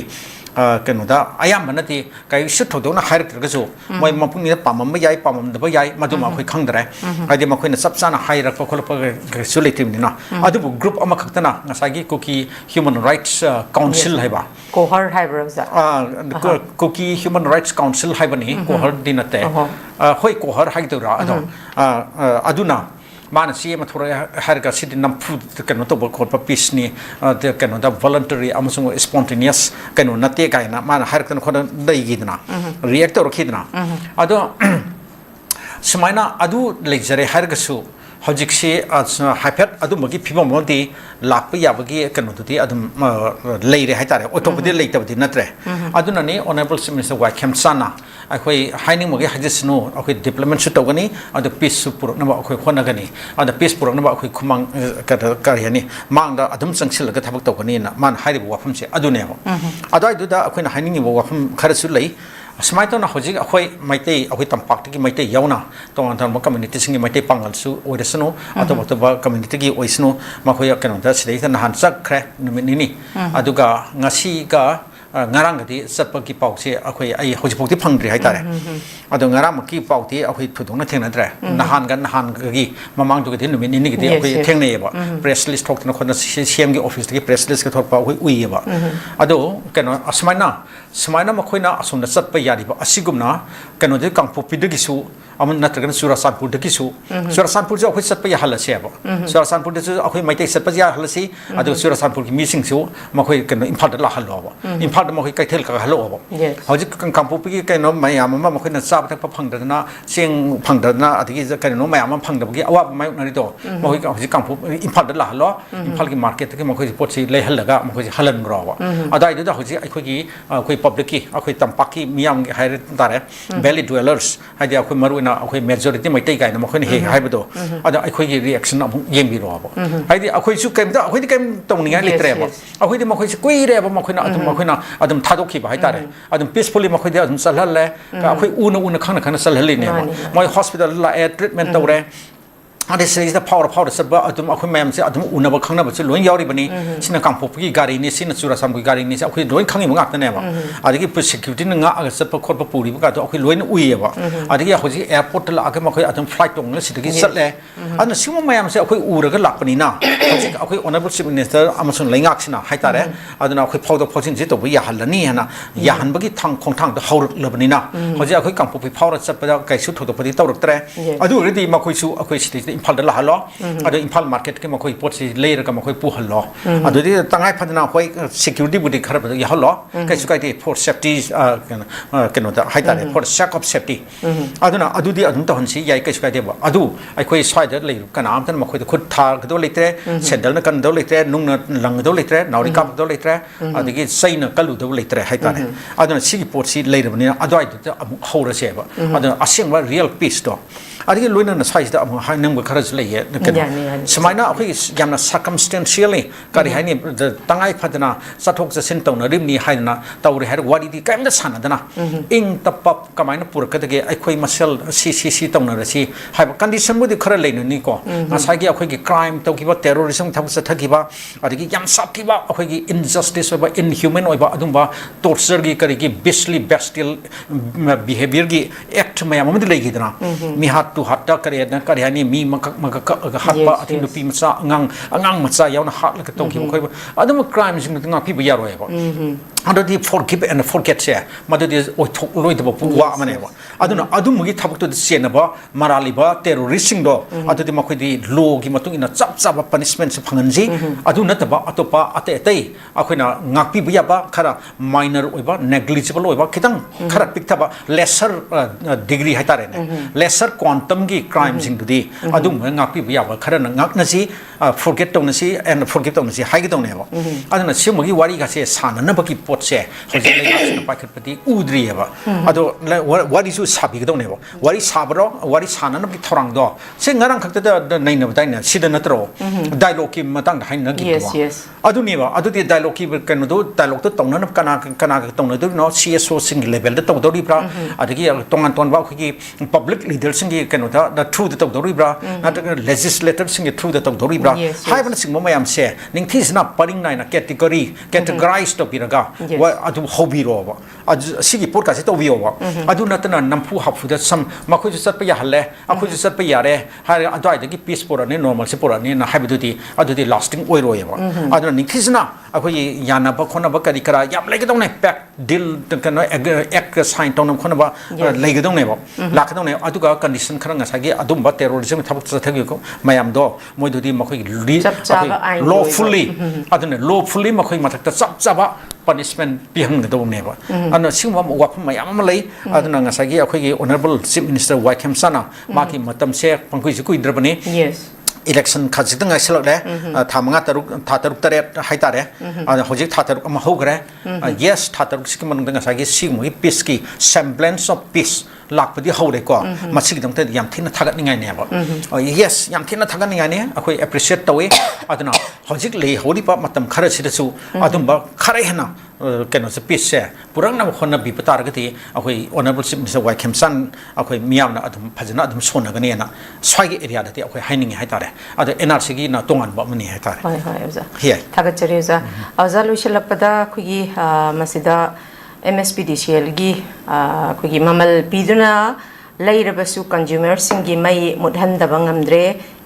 keno da ayam banati kai shut thodona hair tergaso moi mapung ni pamam ba yai pamam da ba yai madu ma khoi khangdare adi ma khoi na sab sana hair pa khol pa sulatim ni na adu group ama khaktana ngasagi kuki human rights council haiba kohar haiba za kuki human rights council haibani kohar dinate hoi kohar haidura ado aduna mana si ma thora harga sidin nam fu kano to bol khot pa peace ni de kano da voluntary amasung spontaneous kano nate kai na mana har kan khod dai gidna reactor khidna ado smaina adu lejare harga su hojik si hypet adu magi phibom modi lakpa yabagi kano tuti adu leire haitare otopudi leitabdi natre aduna ni honorable minister wa khamsana akhoi haining magi hajisnu akhoi deployment su togani adu peace su purok na akhoi khonagani adu peace purok na akhoi khumang ka yani mangda adum changsil ga thabak togani na man hairi wafam se adu ne adai du da akhoi na haining ni wafam kharasu lei smaito na hojik akhoi maitei akhoi tampak gi maitei yauna tong tan community singi maitei pangal su oresno atoma community gi oisno makhoi kanon da sidai tan han sak khre numini aduga ngasi ga ngarang gadi satpa ki pau se akhoi ai hojipok ti phangdri haitare adu ngarang ki pau ti akhoi thudong na thengna dre nahan gi mamang du gi numini ni gi akhoi thengne ba press list thok na khona CM gi office gi press list ka thok pa akhoi ui ba adu keno smaina makhoi na asumna satpa yari ba asigumna keno de kangpopi de gi su amun natragan surasanpur de gi su surasanpur jo akhoi satpa ya hala se ba surasanpur de akhoi maitai satpa ya hala si adu surasanpur gi mi sing su makhoi keno imphal da la halo ba imphal da makhoi kaithel ka halo ba hojik kangpopi gi keno mayam ma makhoi na chap thak pa phangdana sing phangdana adigi keno mayam ma phangda gi awa mai na ri do makhoi hojik kangpop imphal da la halo imphal gi market gi makhoi pot si lei halaga makhoi halan ro ba adai da hojik akhoi gi akhoi public ki akhoi tampaki miyam gi haire tare valley dwellers haidi akhoi maru na akhoi majority mai tai kai na makhoi he haibo ada akhoi gi reaction amu yembi ro ba haidi akhoi su kem da akhoi di kem tongninga litre ba akhoi di makhoi kui re ba makhoi na adum thadok ki ba haitare adum peacefully makhoi di adum salhal le akhoi una khana salhal ne moi hospital la treatment tawre ade series da power sabba adum akhoi mayam se adum unaba khangna ba loin yauri bani sina kangpop gi gari ni sina chura sam gi gari ni se akhoi loin khangi mangak ta ne ba adigi security nga aga sap khot pa puri ba to akhoi loin ui ba adigi akhoi airport la aga makhoi adum flight tong na sidagi satle adna sima mayam se akhoi ura ga lakpani na akhoi honorable chief minister amasun laingak sina haitare aduna akhoi phawda phawjin je to ba ya halani hana ya han bagi khongthang da haur labani na hoji akhoi kangpop phawra chap pa kai su thodo padi tawrak tre adu redi makhoi su akhoi state imphal da la halo adu imphal market ke makhoi pot si leir ka makhoi pu halo adu di tangai phadna khoi security budi kharab ya halo kai su kai ti for safety keno da haitare for sake of safety aduna adu di adun ta hansi yai kai su kai de ba adu ai khoi swai da leir kana am tan makhoi da khut thar ka do leitre sandal na kan do leitre nung na lang do leitre nauri kap do leitre adigi sai na kalu do leitre haitare aduna sigi pot si leir bani adu ai da hora se ba aduna asing ba real peace do adigi loina na size da am ha nang ba kharaj leye samaina akhoi yamna circumstantially kari haini tangai phadna sathok jasin tawna rimni haina tawri har wadi di kaimda sanadana ing tapap kamaina purakadage akhoi masel si tawna rasi haiba condition budi khara leina ni ko asagi akhoi gi crime tawkiba terrorism thaksa thakiba adigi yam sakiba akhoi gi injustice ba inhuman oiba adumba torture gi kari gi beastly bestial behavior gi act mayam amadi legidana mi hat to hatta kari hani mi hatpa atin dupi macha angang macha yauna hat la ka tong ki khoi adum crime sing nga pi ba yaro ba ꯑꯗꯨꯗꯤ forgive and forget ꯁꯦ ꯃꯗꯨꯗꯤ ꯑꯣꯏꯊꯣꯛꯂꯣꯏꯗꯕ ꯋꯥ ꯑꯃꯅꯦꯕ ꯑꯗꯨꯅ ꯑꯗꯨꯝꯕꯒꯤ ꯊꯕꯛꯇꯨꯗ ꯆꯦꯟꯅꯕ ꯃꯔꯥꯜꯂꯤꯕ ꯇꯦꯔꯣꯔꯤꯁꯁꯤꯡꯗꯣ ꯑꯗꯨꯗꯤ ꯃꯈꯣꯏꯗꯤ ꯂꯣꯒꯤ ꯃꯇꯨꯡ ꯏꯟꯅ ꯆꯞ ꯆꯥꯕ ꯄꯅꯤꯁꯃꯦꯟꯠꯁꯦ ꯐꯪꯍꯟꯁꯤ ꯑꯗꯨ ꯅꯠꯇꯕ ꯑꯇꯣꯞꯄ ꯑꯇꯩ ꯑꯇꯩ ꯑꯩꯈꯣꯏꯅ ꯉꯥꯛꯄꯤꯕ ꯌꯥꯕ ꯈꯔ minor ꯑꯣꯏꯕ negligible ꯑꯣꯏꯕ ꯈꯤꯇꯪ ꯈꯔ ꯄꯤꯛꯊꯕ lesser degree ꯍꯥꯏꯇꯥꯔꯦꯅꯦ lesser quantumꯒꯤ crime-ꯁꯤꯡꯗꯨꯗꯤ ꯑꯗꯨꯝꯕ ꯉꯥꯛꯄꯤꯕ ꯌꯥꯕ ꯈꯔꯅ ꯉꯥꯛꯅꯁꯤ forget ꯇꯧꯅꯁꯤ and forgive ꯇꯧꯅꯁꯤ ꯍꯥꯏꯒꯗꯧꯅꯦꯕ ꯑꯗꯨꯅ ꯁꯤꯒꯨꯝꯕꯒꯤ ꯋꯥꯔꯤꯒꯁꯦ ꯁꯥꯟꯅꯅꯕꯒꯤ ꯄꯣꯠꯁꯦ ꯍꯧꯖꯤꯛ ꯂꯩꯉꯥꯛꯁꯤꯅ ꯄꯥꯏꯈꯠꯄꯗꯤ ꯎꯗ꯭ꯔꯤꯑꯕ ꯑꯗꯣ ꯋꯥꯔꯤꯁꯨ ꯁꯥꯕꯤꯒꯗꯧꯅꯦꯕ ꯋꯥꯔꯤ ꯁꯥꯕꯔꯣ ꯋꯥꯔꯤ ꯁꯥꯟꯅꯅꯕꯒꯤ ꯊꯧꯔꯥꯡꯗꯣ ꯁꯤ ꯉꯔꯥꯡ ꯈꯛꯇꯗ ꯅꯩꯅꯕꯗꯥꯏꯅꯦ ꯁꯤꯗ ꯅꯠꯇ꯭ꯔꯣ ꯗꯥꯏꯂꯣꯒꯀꯤ ꯃꯇꯥꯡꯗ ꯍꯥꯏꯅꯈꯤꯕꯗꯣ ꯑꯗꯨꯅꯦꯕ ꯑꯗꯨꯗꯤ ꯗꯥꯏꯂꯣꯒꯀꯤ ꯀꯩꯅꯣꯗꯣ ꯗꯥꯏꯂꯣꯒꯇꯣ ꯇꯧꯅꯅꯕ ꯀꯅꯥꯒ ꯇꯧꯅꯗꯣꯏꯅꯣ CSOꯁꯤꯡꯒꯤ ꯂꯦꯚꯦꯜꯗ ꯇꯧꯗꯧꯔꯤꯕ꯭ꯔꯥ ꯑꯗꯒꯤ ꯇꯣꯉꯥꯟ ꯇꯣꯉꯥꯟꯕ ꯑꯩꯈꯣꯏꯒꯤ ꯄꯕ꯭ꯂꯤꯛ ꯂꯤꯗꯔꯁꯤꯡꯒꯤ ꯀꯩꯅꯣꯗ ꯊ꯭ꯔꯨꯗ ꯇꯧꯗꯧꯔꯤꯕ꯭ꯔꯥ ꯅꯠꯇ꯭ꯔꯒ ꯂꯦꯖꯤꯁꯂꯦꯇꯔꯁꯤꯡꯒꯤ ꯊ꯭ꯔꯨꯗ ꯇꯧꯗꯧꯔꯤꯕ꯭ꯔꯥ ꯍꯥꯏꯕꯅꯆꯤꯡꯕ ꯃꯌꯥꯝꯁꯦ ꯅꯤꯡꯊꯤꯖꯅ ꯄꯔꯤꯡ ꯅꯥꯏꯅ ꯀꯦꯇꯦꯒꯣꯔꯥꯏꯖ ꯇꯧꯕꯤꯔꯒ ꯑꯗꯨ ꯍꯧꯕꯤꯔꯣꯕ ꯑꯁꯤꯒꯤ ꯄꯣꯠꯀꯥꯁꯦ ꯇꯧꯕꯤꯌꯣꯕ ꯑꯗꯨ ꯅꯠꯇꯅ ꯅꯝꯐꯨ ꯍꯥꯐꯨꯗ ꯃꯈꯣꯏꯁꯨ ꯆꯠꯄ ꯌꯥꯍꯜꯂꯦ ꯑꯩꯈꯣꯏꯁꯨ ꯆꯠꯄ ꯌꯥꯔꯦ ꯍꯥꯏꯔꯒ ꯑꯗꯨꯋꯥꯏꯗꯒꯤ ꯄꯤꯁ ꯄꯨꯔꯛꯑꯅꯤ ꯅꯣꯔꯃꯦꯜꯁꯤ ꯄꯨꯔꯛꯑꯅꯤꯅ ꯍꯥꯏꯕꯗꯨꯗꯤ ꯑꯗꯨꯗꯤ lasting ꯑꯣꯏꯔꯣꯏꯕ ꯑꯗꯨꯅ ꯅꯤꯡꯊꯤꯖꯅ ꯑꯩꯈꯣꯏꯒꯤ ꯌꯥꯅꯕ ꯈꯣꯠꯅꯕ ꯀꯔꯤ ꯀꯔꯥ ꯌꯥꯝ ꯂꯩꯒꯗꯧꯅꯦ ꯄꯦꯛ ꯗꯤꯜ ꯀꯩꯅꯣ ꯑꯦꯛ ꯁꯥꯏꯟ ꯇꯧꯅꯕ ꯈꯣꯠꯅꯕ ꯂꯩꯒꯗꯧꯅꯦꯕ ꯂꯥꯛꯀꯗꯧꯅꯦꯕ ꯑꯗꯨꯒ ꯀꯟꯗꯤꯁꯟ ꯈꯔ ꯉꯁꯥꯏꯒꯤ ꯑꯗꯨꯝꯕ ꯇꯦꯔꯣꯔꯤꯖꯝ ꯊꯕꯛ ꯆꯠꯊꯈꯤꯕ ꯃꯌꯥꯝꯗꯣ ꯃꯣꯏꯗꯨꯗꯤ ꯃꯈꯣꯏꯒꯤ lawfully ꯑꯗꯨꯅ lawfully ꯃꯈꯣꯏ ꯃꯊꯛꯇ ꯆꯞ ꯆꯥꯕ punishment ꯄꯤꯍꯟꯒꯗꯧꯅꯦꯕ ꯑꯗꯨꯅ ꯁꯤꯒꯨꯝꯕ ꯋꯥꯐꯝ ꯃꯌꯥꯝ ꯑꯃ ꯂꯩ ꯑꯗꯨꯅ ꯉꯁꯥꯏꯒꯤ ꯑꯩꯈꯣꯏꯒꯤ honorable chief minister ꯋꯥꯏꯈꯦꯝꯁꯥꯅ ꯃꯥꯒꯤ ꯃꯇꯝꯁꯦ ꯄꯪꯀꯨꯏꯁꯨ ꯀꯨꯏꯗ꯭ꯔꯕꯅꯤ election khajitang ai selokle tha manga taruk taret haitare hojik tha taruk ama hogre yes tha taruk ski manung dang sagi sigmui peace ki semblance of peace lakpadi hore ko masig dang te yam thina thagat ningai ne ba yes yam thina thagat ningai ne akoi appreciate tawi aduna hojik le hori pa matam khara sida chu adumba khara hena keno se peace se purang na khonna bi patar gati akoi honorable chief minister Waikemsan akoi miyam na adum phajana adum sona gane na swagi area dati akoi haining haitare ada NRC gi na tongan ba mani haitare hoi hoi oza thagat chari oza oza luishalappada khugi masida MSPDCL gi khugi mamal piduna leirabasu consumer singi mai mudhandaba ngamdre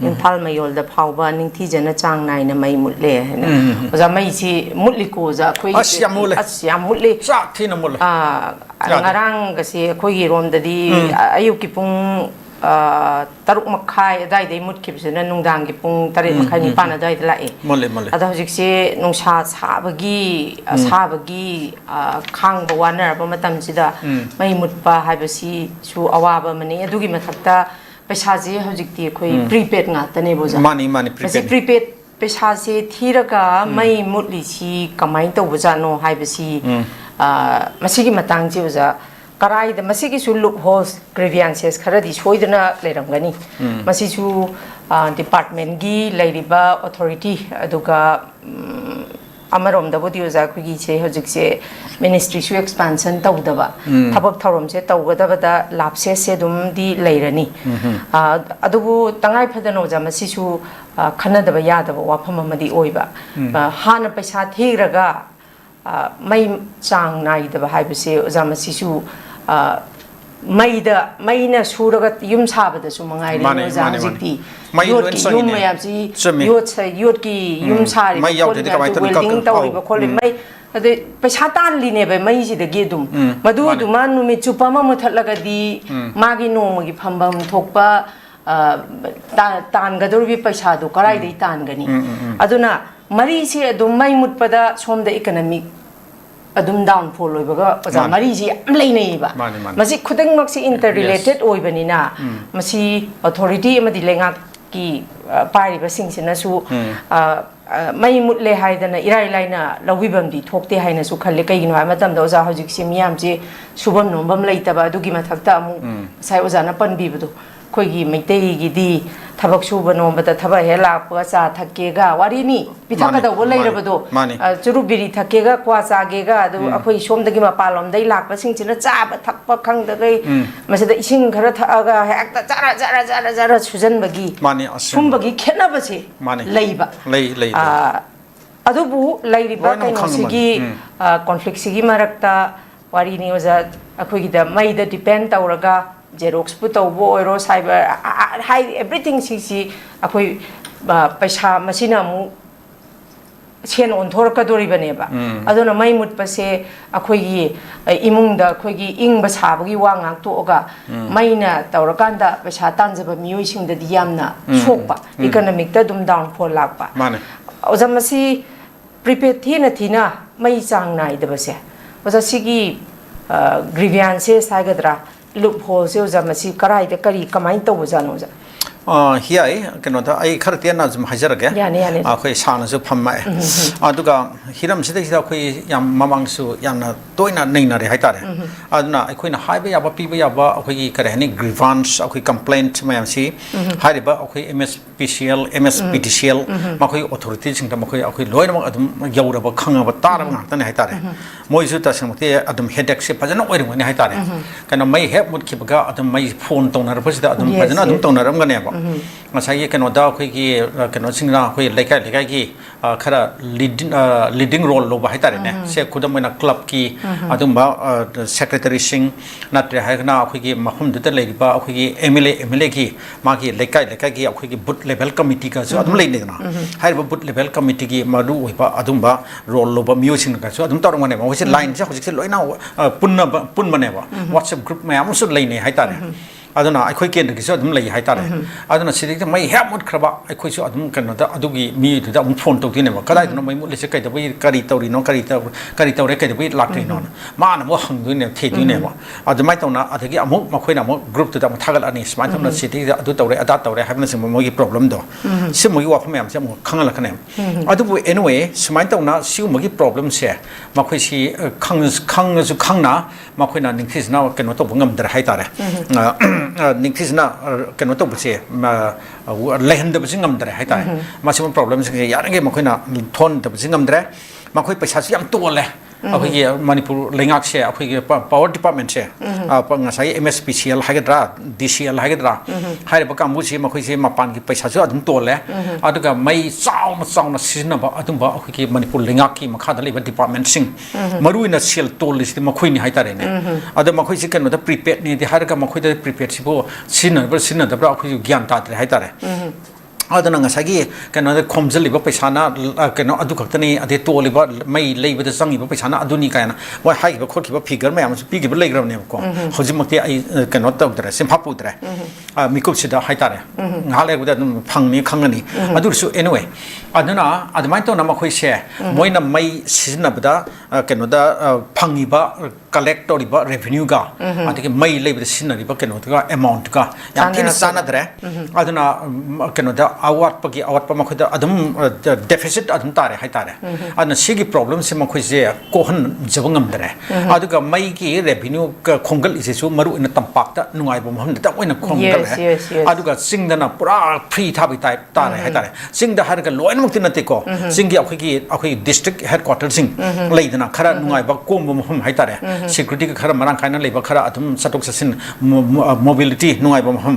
imphal mayol da phawba ningthi jana chang nai na mai mutle hena oza mai si mutli ko za khoi asyam mutli cha thina mul ngarang ga si khoi gi rom da di ayuk ki pung taruk makhai adai dei mut kibsena nungdang gi pung tarit makhai ni pan adai la e mole ada hojik se nungsa sabagi khang ba wanar ba matam sida mai mutpa haibasi su awaba mani adugi mathakta paisa je hojik ti khoi prepaid nga tane boja mani prepaid paisa se thiraga mai mutli si kamai to boja no haibasi masigi matang je boja karai da masigi su loopholes grievances khara di soidana leramgani masi su department gi leiriba authority aduga amarom da bodi oza khugi che hojik se ministry su expansion tawdaba thabak thorom se tawgadaba da lapse se dum di leirani adubu tangai phadano ja masi su khanadaba yadaba wafam amadi oiba hana paisa thiraga mai chang nai da haibase oza masi su maina suraga yum sabada su mangai re oza jikti yot ki yum mayam si yot ki yum sari welding tawri ba khole mai ade paisa tan li ne ba mai si da ge dum madu duma numi chupa ma muthlaga di magi no magi phambam thokpa tan gadurbi paisa du karai dei tan gani aduna mari si adum mai mutpada somda economic adum downfall oibaga oza mari ji am leinei ba masi khudeng mak si interrelated oibanina masi authority amadi lenga ki pari ba sing sina su mai mutle haidana irai laina lawibam di thokte haina su khalle kai gino matam da oza hojik si miyam ji subam nombam leitaba adugi mathakta amu sai oza na panbi budu khoigi meitei gi di thabak suba nombada thaba hela pa cha thakega warini pithaka da bolai rabado churu biri thakega kwa cha gega adu akhoi somdagi ma palom dai lakpa singchina chaba thakpa khangda gai masada ising khara thaga hekta jara sujan bagi sumbagi khena base leiba lei adubu leiriba kaino sigi conflict sigi marakta warini oza akhoi gi da mai da depend tauraga Xerox put over or cyber high everything si akoi paisa masina mu chen on thor ka dori bane ba adona mai mut pa se akhoi gi imung da akhoi gi ing ba sa gi wa ngang to ga mai na tawra kan da pa sa tan jaba mioi sing da diam na sok pa economic ta dum down for lak pa mane oza masi prepaid thina mai chang nai da ba se oza sigi grievance sai gadra loophole se oza masi karai da kari kamai to oza no oza HEEYAI kano da ai khartiya na zum hajar ga akhoi sana su phamma aduga hiram sida sida akhoi yam mamang su yamna toina neina re haitare aduna akhoi na haiba yaba piba yaba akhoi gi kare hani grievance akhoi complaint mayam si hariba akhoi MSPCL MSPTCL makhoi authority sing da makhoi akhoi loina adum yaura ba khanga ba tar ba ngata ne haitare moi su ta sing te adum headache se pajana oirum ne haitare kana mai heb mut khibaga adum mai phone tongna ra pasida adum pajana adum tongna ram ga ne ba masai kano da khoi gi kano singna khoi lekai gi khara leading role lo ba haitare ne se khudam na club ki adum ba secretary sing natre ha na khoi gi mahum du ta lei ba khoi gi MLA gi ma gi lekai gi khoi gi boot level committee ka so adum lei ne na hai ba boot level committee gi madu oi ba adum ba role lo ba music ka so adum tar ngane ma hoise line ja hoise loina pun mane ba WhatsApp group ma am so lei ne haitare aduna akhoi ken gi so adum lei haitare aduna sidik mai hemut khraba akhoi so adum kan da adugi mi da um phone to tine ma kadai no mai mu lese kai da bai kari tauri no kari taure kai da bai lak tri no ma na mo hang du ne the du ne ma adumai tawna adagi amuk makhoi na mo group to da thagal ani smai thamna sidik da adu taure ada taure habna sim mo gi problem do sim mo gi wa pham se mo khangala khane adu bu anyway smai tawna siu mo gi problem se makhoi si khang su khangna makhoi na ningthis na ken to bungam dar haitare ningthis na ken to bse lehen da bsingam dre haitare maximum problem se yarange makhoi na thon da bsingam dre makhoi paisa yam to le akhoi manipur lengak se akhoi power department se ngasai MSPCL hagadra DCL hagadra haire ba kambu se makhoi se mapan ki paisa su adum to le aduga mai chauna sisna ba adum ba akhoi ki manipur lengak ki makha da leba department sing maruina sel to list makhoi ni haitare ne adu makhoi se kan da prepaid ni de harga makhoi da prepaid sibo sinna da bra akhoi gyan ta tre haitare aduna ngasagi kano da khomjali ba paisa na kano adu khaktani ade toli ba mai leiba da sangi ba paisa na aduni kana wa hai ba khorki ba figure mai am pi gi ba leigram ne ko hojimakti ai kano ta dra sim hapu dra mikup sida haitare ngale guda phangni khangani adu su anyway aduna admai to na ma khoi se moina mai sizna bada kano da phangi ba collector ba revenue ga adike mai leiba da sinari ba kano ga amount ga yam tin sana dra aduna kano da awat pa makhoida adum deficit adum tare haitare ana sigi problem se makhoise kohan jabangam dare aduga mai ki revenue ka khongal isesu maru in tampak ta nungai bom ham ta oina khongal aduga singdana pura free thabi type tare haitare singda har ka loin mukti nate ko singi akhoi district headquarters sing leidana khara nungai ba kom bom ham haitare security ka khara marang kaina leiba khara adum satok sasin mobility nungai bom ham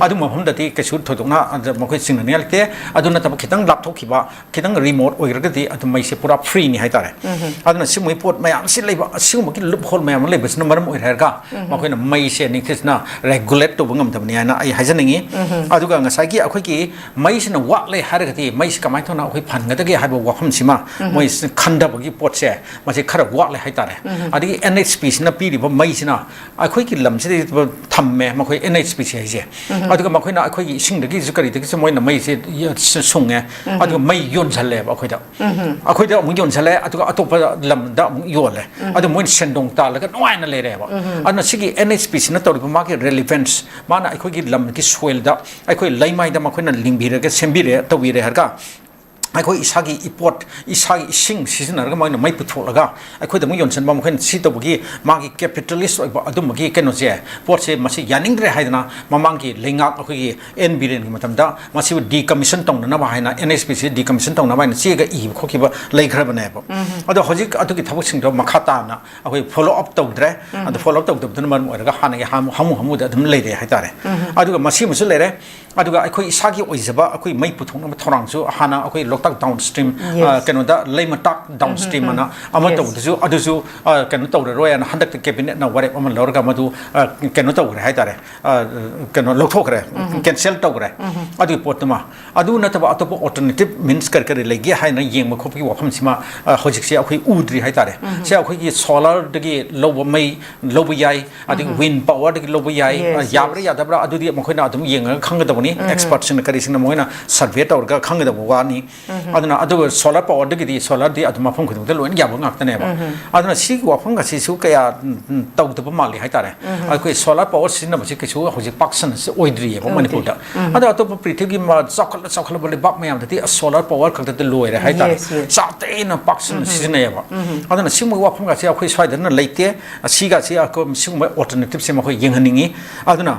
adum ham dati ka shur thodona makhoi sing nialte aduna tab khitang laptop khiba khitang remote oiragati adumai se pura free ni haitare aduna simui pot mayam si leiba simu ki lup hol mayam leiba sna maram oirga makoina mai se ningthis na regulate to bungam tabni ana ai hajaningi aduga ngasai gi akhoi ki mai sna wa le haragati mai se kamai thona akhoi phan gadagi haiba wakham sima moi khanda bagi pot se ma se khara wa le haitare adigi NHP sna pi ri ba mai sna akhoi ki lam se thamme makoi NHP se je aduga makoina akhoi gi sing dagi zukari dagi moina mai se sung aduga mai yon chale akhoi da mu yon chale aduga atopa lam da yon le adu moin sendong ta la ka noina le re ba ana sigi NHP sina tori ma ke relevance mana akhoi gi lam ki soil da akhoi laimai da makhoi na lingbire ga sembire tawire har ka akhoi isagi ipot isagi sing season ga mai mai putholaga akhoi da mu yon chen ba mokhen si to bugi magi capitalist oiba adum gi keno je pot se masi yaning re haidana mamang gi lenga akhoi gi NB ren gi matam da masi decommission tong na ba haina NSP se decommission tong na ba se ga i khoki ba leikhra ba ne ba ado hojik adu gi thabuk sing do makhata na akhoi follow up tong dre ado follow up tong dun mar mo ga hana gi hamu da dum leire haitare adu ga masi musu leire adu ga akhoi isagi oizaba akhoi mai puthong na thorang su hana akhoi lotak downstream kano da lema tak downstream ana ama to adusu kano to roi an handak cabinet na ware ama lorga madu kano to hai tare kano lothokre cancel to gre adu potma adu na ta atop alternative means kar legi hai na yeng ma khopi wafam sima hojik se akhoi udri hai tare se akhoi ki solar dagi lobo mai lobo yai adi wind power dagi lobo yai yabre yadabra adu di makhoi na adum yeng khang da bani expert sin kari sin moina survey to ga khang da wani aduna adu solar power dagi di solar di adu mafam khudung da loin yab ngak ta ne ba aduna si wafam ga si su kaya tau da mali hai tare akhoi solar power sin na ba si ke su hojik paksan se oidri ba manipur da adu atop prithvi ma chakhal bole bak mayam da solar power khak da loi hai tare sa te na paksan sin ne ba aduna si mo wafam ga si akhoi swai da na leite si ga si ko si mo alternative se ma khoi yeng haningi aduna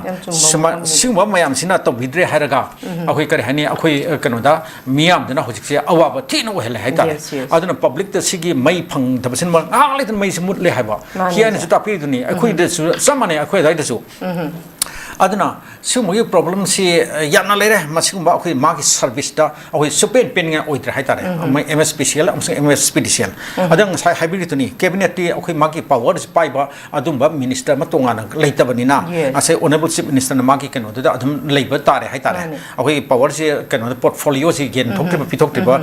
si mo mayam sina to bidre haraga akhoi kare hani akhoi kano da miyam da na hojik se awaba thi no hele hai tare aduna public da sigi mai phang da basin ma ngal le mai smut le hai ba hian su ta pi du ni akhoi da su samane akhoi dai da su aduna simu problem si yana lere masingba akhoi magi service da akhoi supen peninga oidra hai tare ms special ms special adang sai hybrid tu ni cabinet ti akhoi magi power pai ba adumba minister ma tonga na leitabani na ase honorable chief minister na magi keno da adum leiba tare hai tare akhoi power si keno portfolio si gen thokti pitok ti ba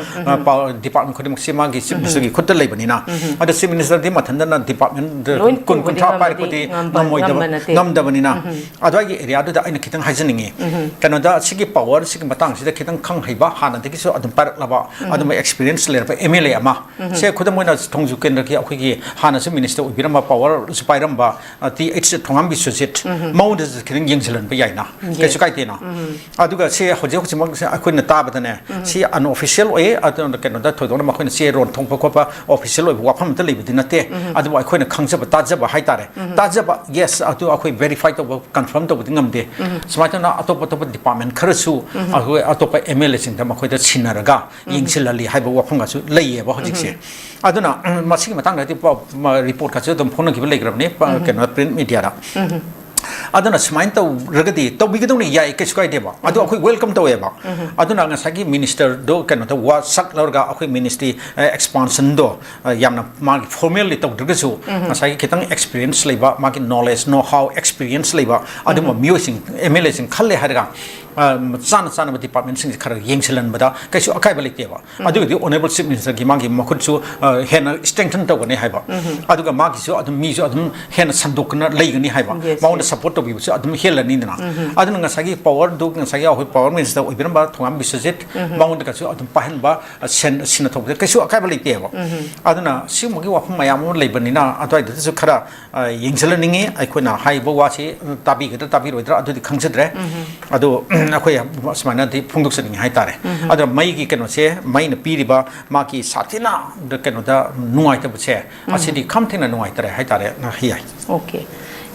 department khodim si magi chief minister gi khutta leibani na ada chief minister di mathanda na department kun tha pai ko ti ngam da bani na adwa gi area da aina khitang haijaningi kano da sigi power sigi matang sida khitang khang haiba hana de so adum par laba adum experience le ba mla ama se khudam moina thongju kendra ki akhoi gi hana se minister ubirama power spairam ba ti it's thongam bi sujet maud is khitang yengselan ba yaina ke su kai te na aduga se hoje hoje mag se akhoi na ta ba da ne si unofficial way adum kano da thodona ma khoi se ron thong pa official way wa pham ta le bi na te adum akhoi na khangja ba ta ja ba hai tare ta ja ba yes atu akhoi verify to confirm to ngamde smaitana atop department kharasu atop mla sing da makhoi da chinaraga yingsilali haiba wafanga su leiye ba hojik se aduna masigi matang da report ka dum phone ki legram ne ken print media da aduna smain to ragadi to bigadu ni yai ke skai deba adu akhoi welcome to eba aduna nga sagi minister do ken to wa sak lorga akhoi ministry expansion do yamna ma formally to drgasu sagi kitang experience leba ma ki knowledge know how experience leba adu musing mla sing khalle harga sana department sing khara yengselan bada kaisu akai balik teba adu di honorable chief minister gi magi makhut su hena strengthen to gane haiba adu ga magi su adu mi su adu hena sandukna leigani haiba mauna support to bi su adu helani na adu nga sagi power do nga sagi hoi power minister oibiram ba thongam bisujit mauna ka su adu pahen ba sina to kaisu akai balik teba adu na simu gi wafam mayam leibani na adu ai su khara yengselan ai khona haiba wa si tabi ga tabi roidra adu di khangsadre adu akhoi smana di phungduk sani hai tare adra mai gi keno se mai na piriba ma ki satina de keno da nuai ta bche asidi khamthina nuai tare hai tare na hiyai okay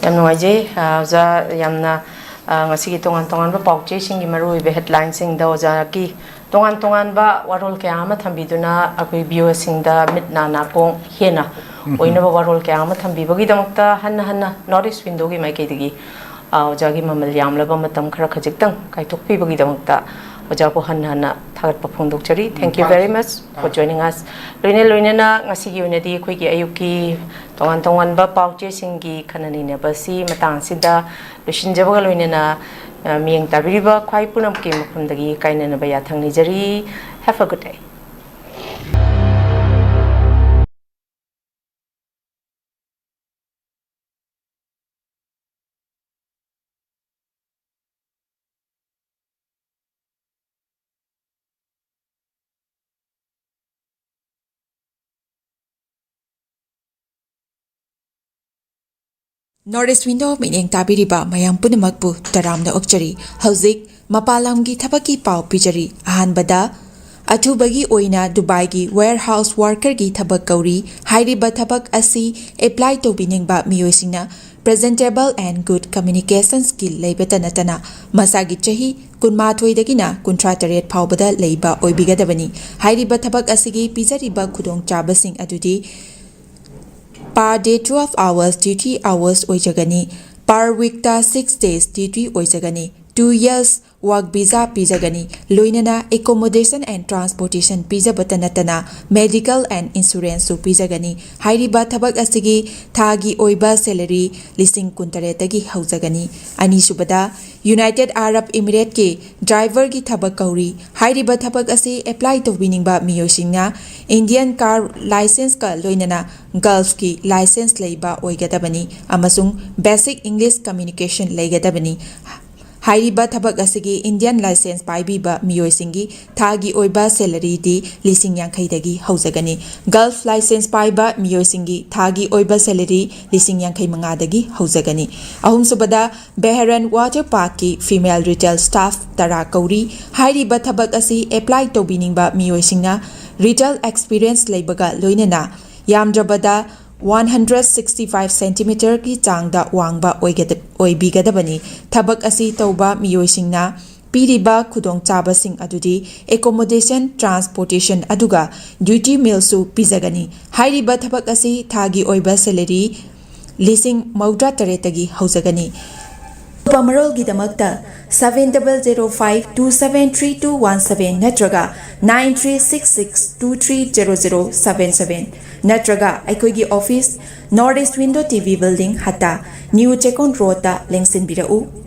yam nuai je za yamna ngasi gi tongan ba paukche sing gi marui be headline sing da za ki tongan ba warol ke ama thambiduna akoi bio sing da mitna na ko hena oina ba warol ke ama thambi bagi damakta hanna notice window gi mai ke digi Ojagi mamal yamlaba matam khara khajiktam kaithokpi bagi damakta ojapo hanna thagat paphongdok chari thank you very much for joining us loine na ngasi gi unedi khoi gi ayuki tongan ba pauche singi khanani ne basi matang sida lushin jabaga loine na mieng tabiriba khwai punam ki makhundagi kaina na ba ya thangni jari have a good day Northeast Window Mining Tabiriba Mayam Punamakpu Taramda Okchari Hauzik Mapalamgi Tabaki Pau Pijari Ahanbada Atubagi Oina Dubai warehouse worker gi thabak kauri hairiba thabak asi apply to biningba miyoisina presentable and good communication skill leibeta natana masagi chahi kunma thoidagina kuntra taret phawbada leiba oibigadabani hairiba thabak asigi pijariba khudong chabasing adudi per day 12 hours duty hours oijagani per week ta 6 days duty oijagani 2 years work visa pijagani loinana accommodation and transportation pijabata natana medical and insurance su pijagani hairiba thabak asigi thagi oiba salary lising kuntaretagi haujagani ani subada United Arab Emirates ke driver ki thabak kauri hairiba thabak asi apply to biningba miyosingna Indian car license ka loinana Gulf ki license leiba oigadabani amasung basic English communication leigadabani Hairiba thabak asigi Indian license paibiba miyoisingi thagi oiba salary di lising yankhaidagi haujagani Gulf license paiba miyoisingi thagi oiba salary lising yankhai mangadagi haujagani ahum subada Beharan Water Park ki female retail staff tara kauri hairiba thabak asi apply to biningba miyoisingna retail experience leibaga loinana yamdrabada 165 cm ki changda wangba oibigadabani thabak asi tauba miyoisingna piriba khudong chabasing adudi accommodation transportation aduga duty meal su pizagani hairiba thabak asi thagi oiba salary lising maudra taretagi haujagani Pamarol Gidamakta 7005273217 Natraga 9366230077 Natraga Aikoigi Office Northeast Window TV Building Hata New Chekon Road Lengsin Birau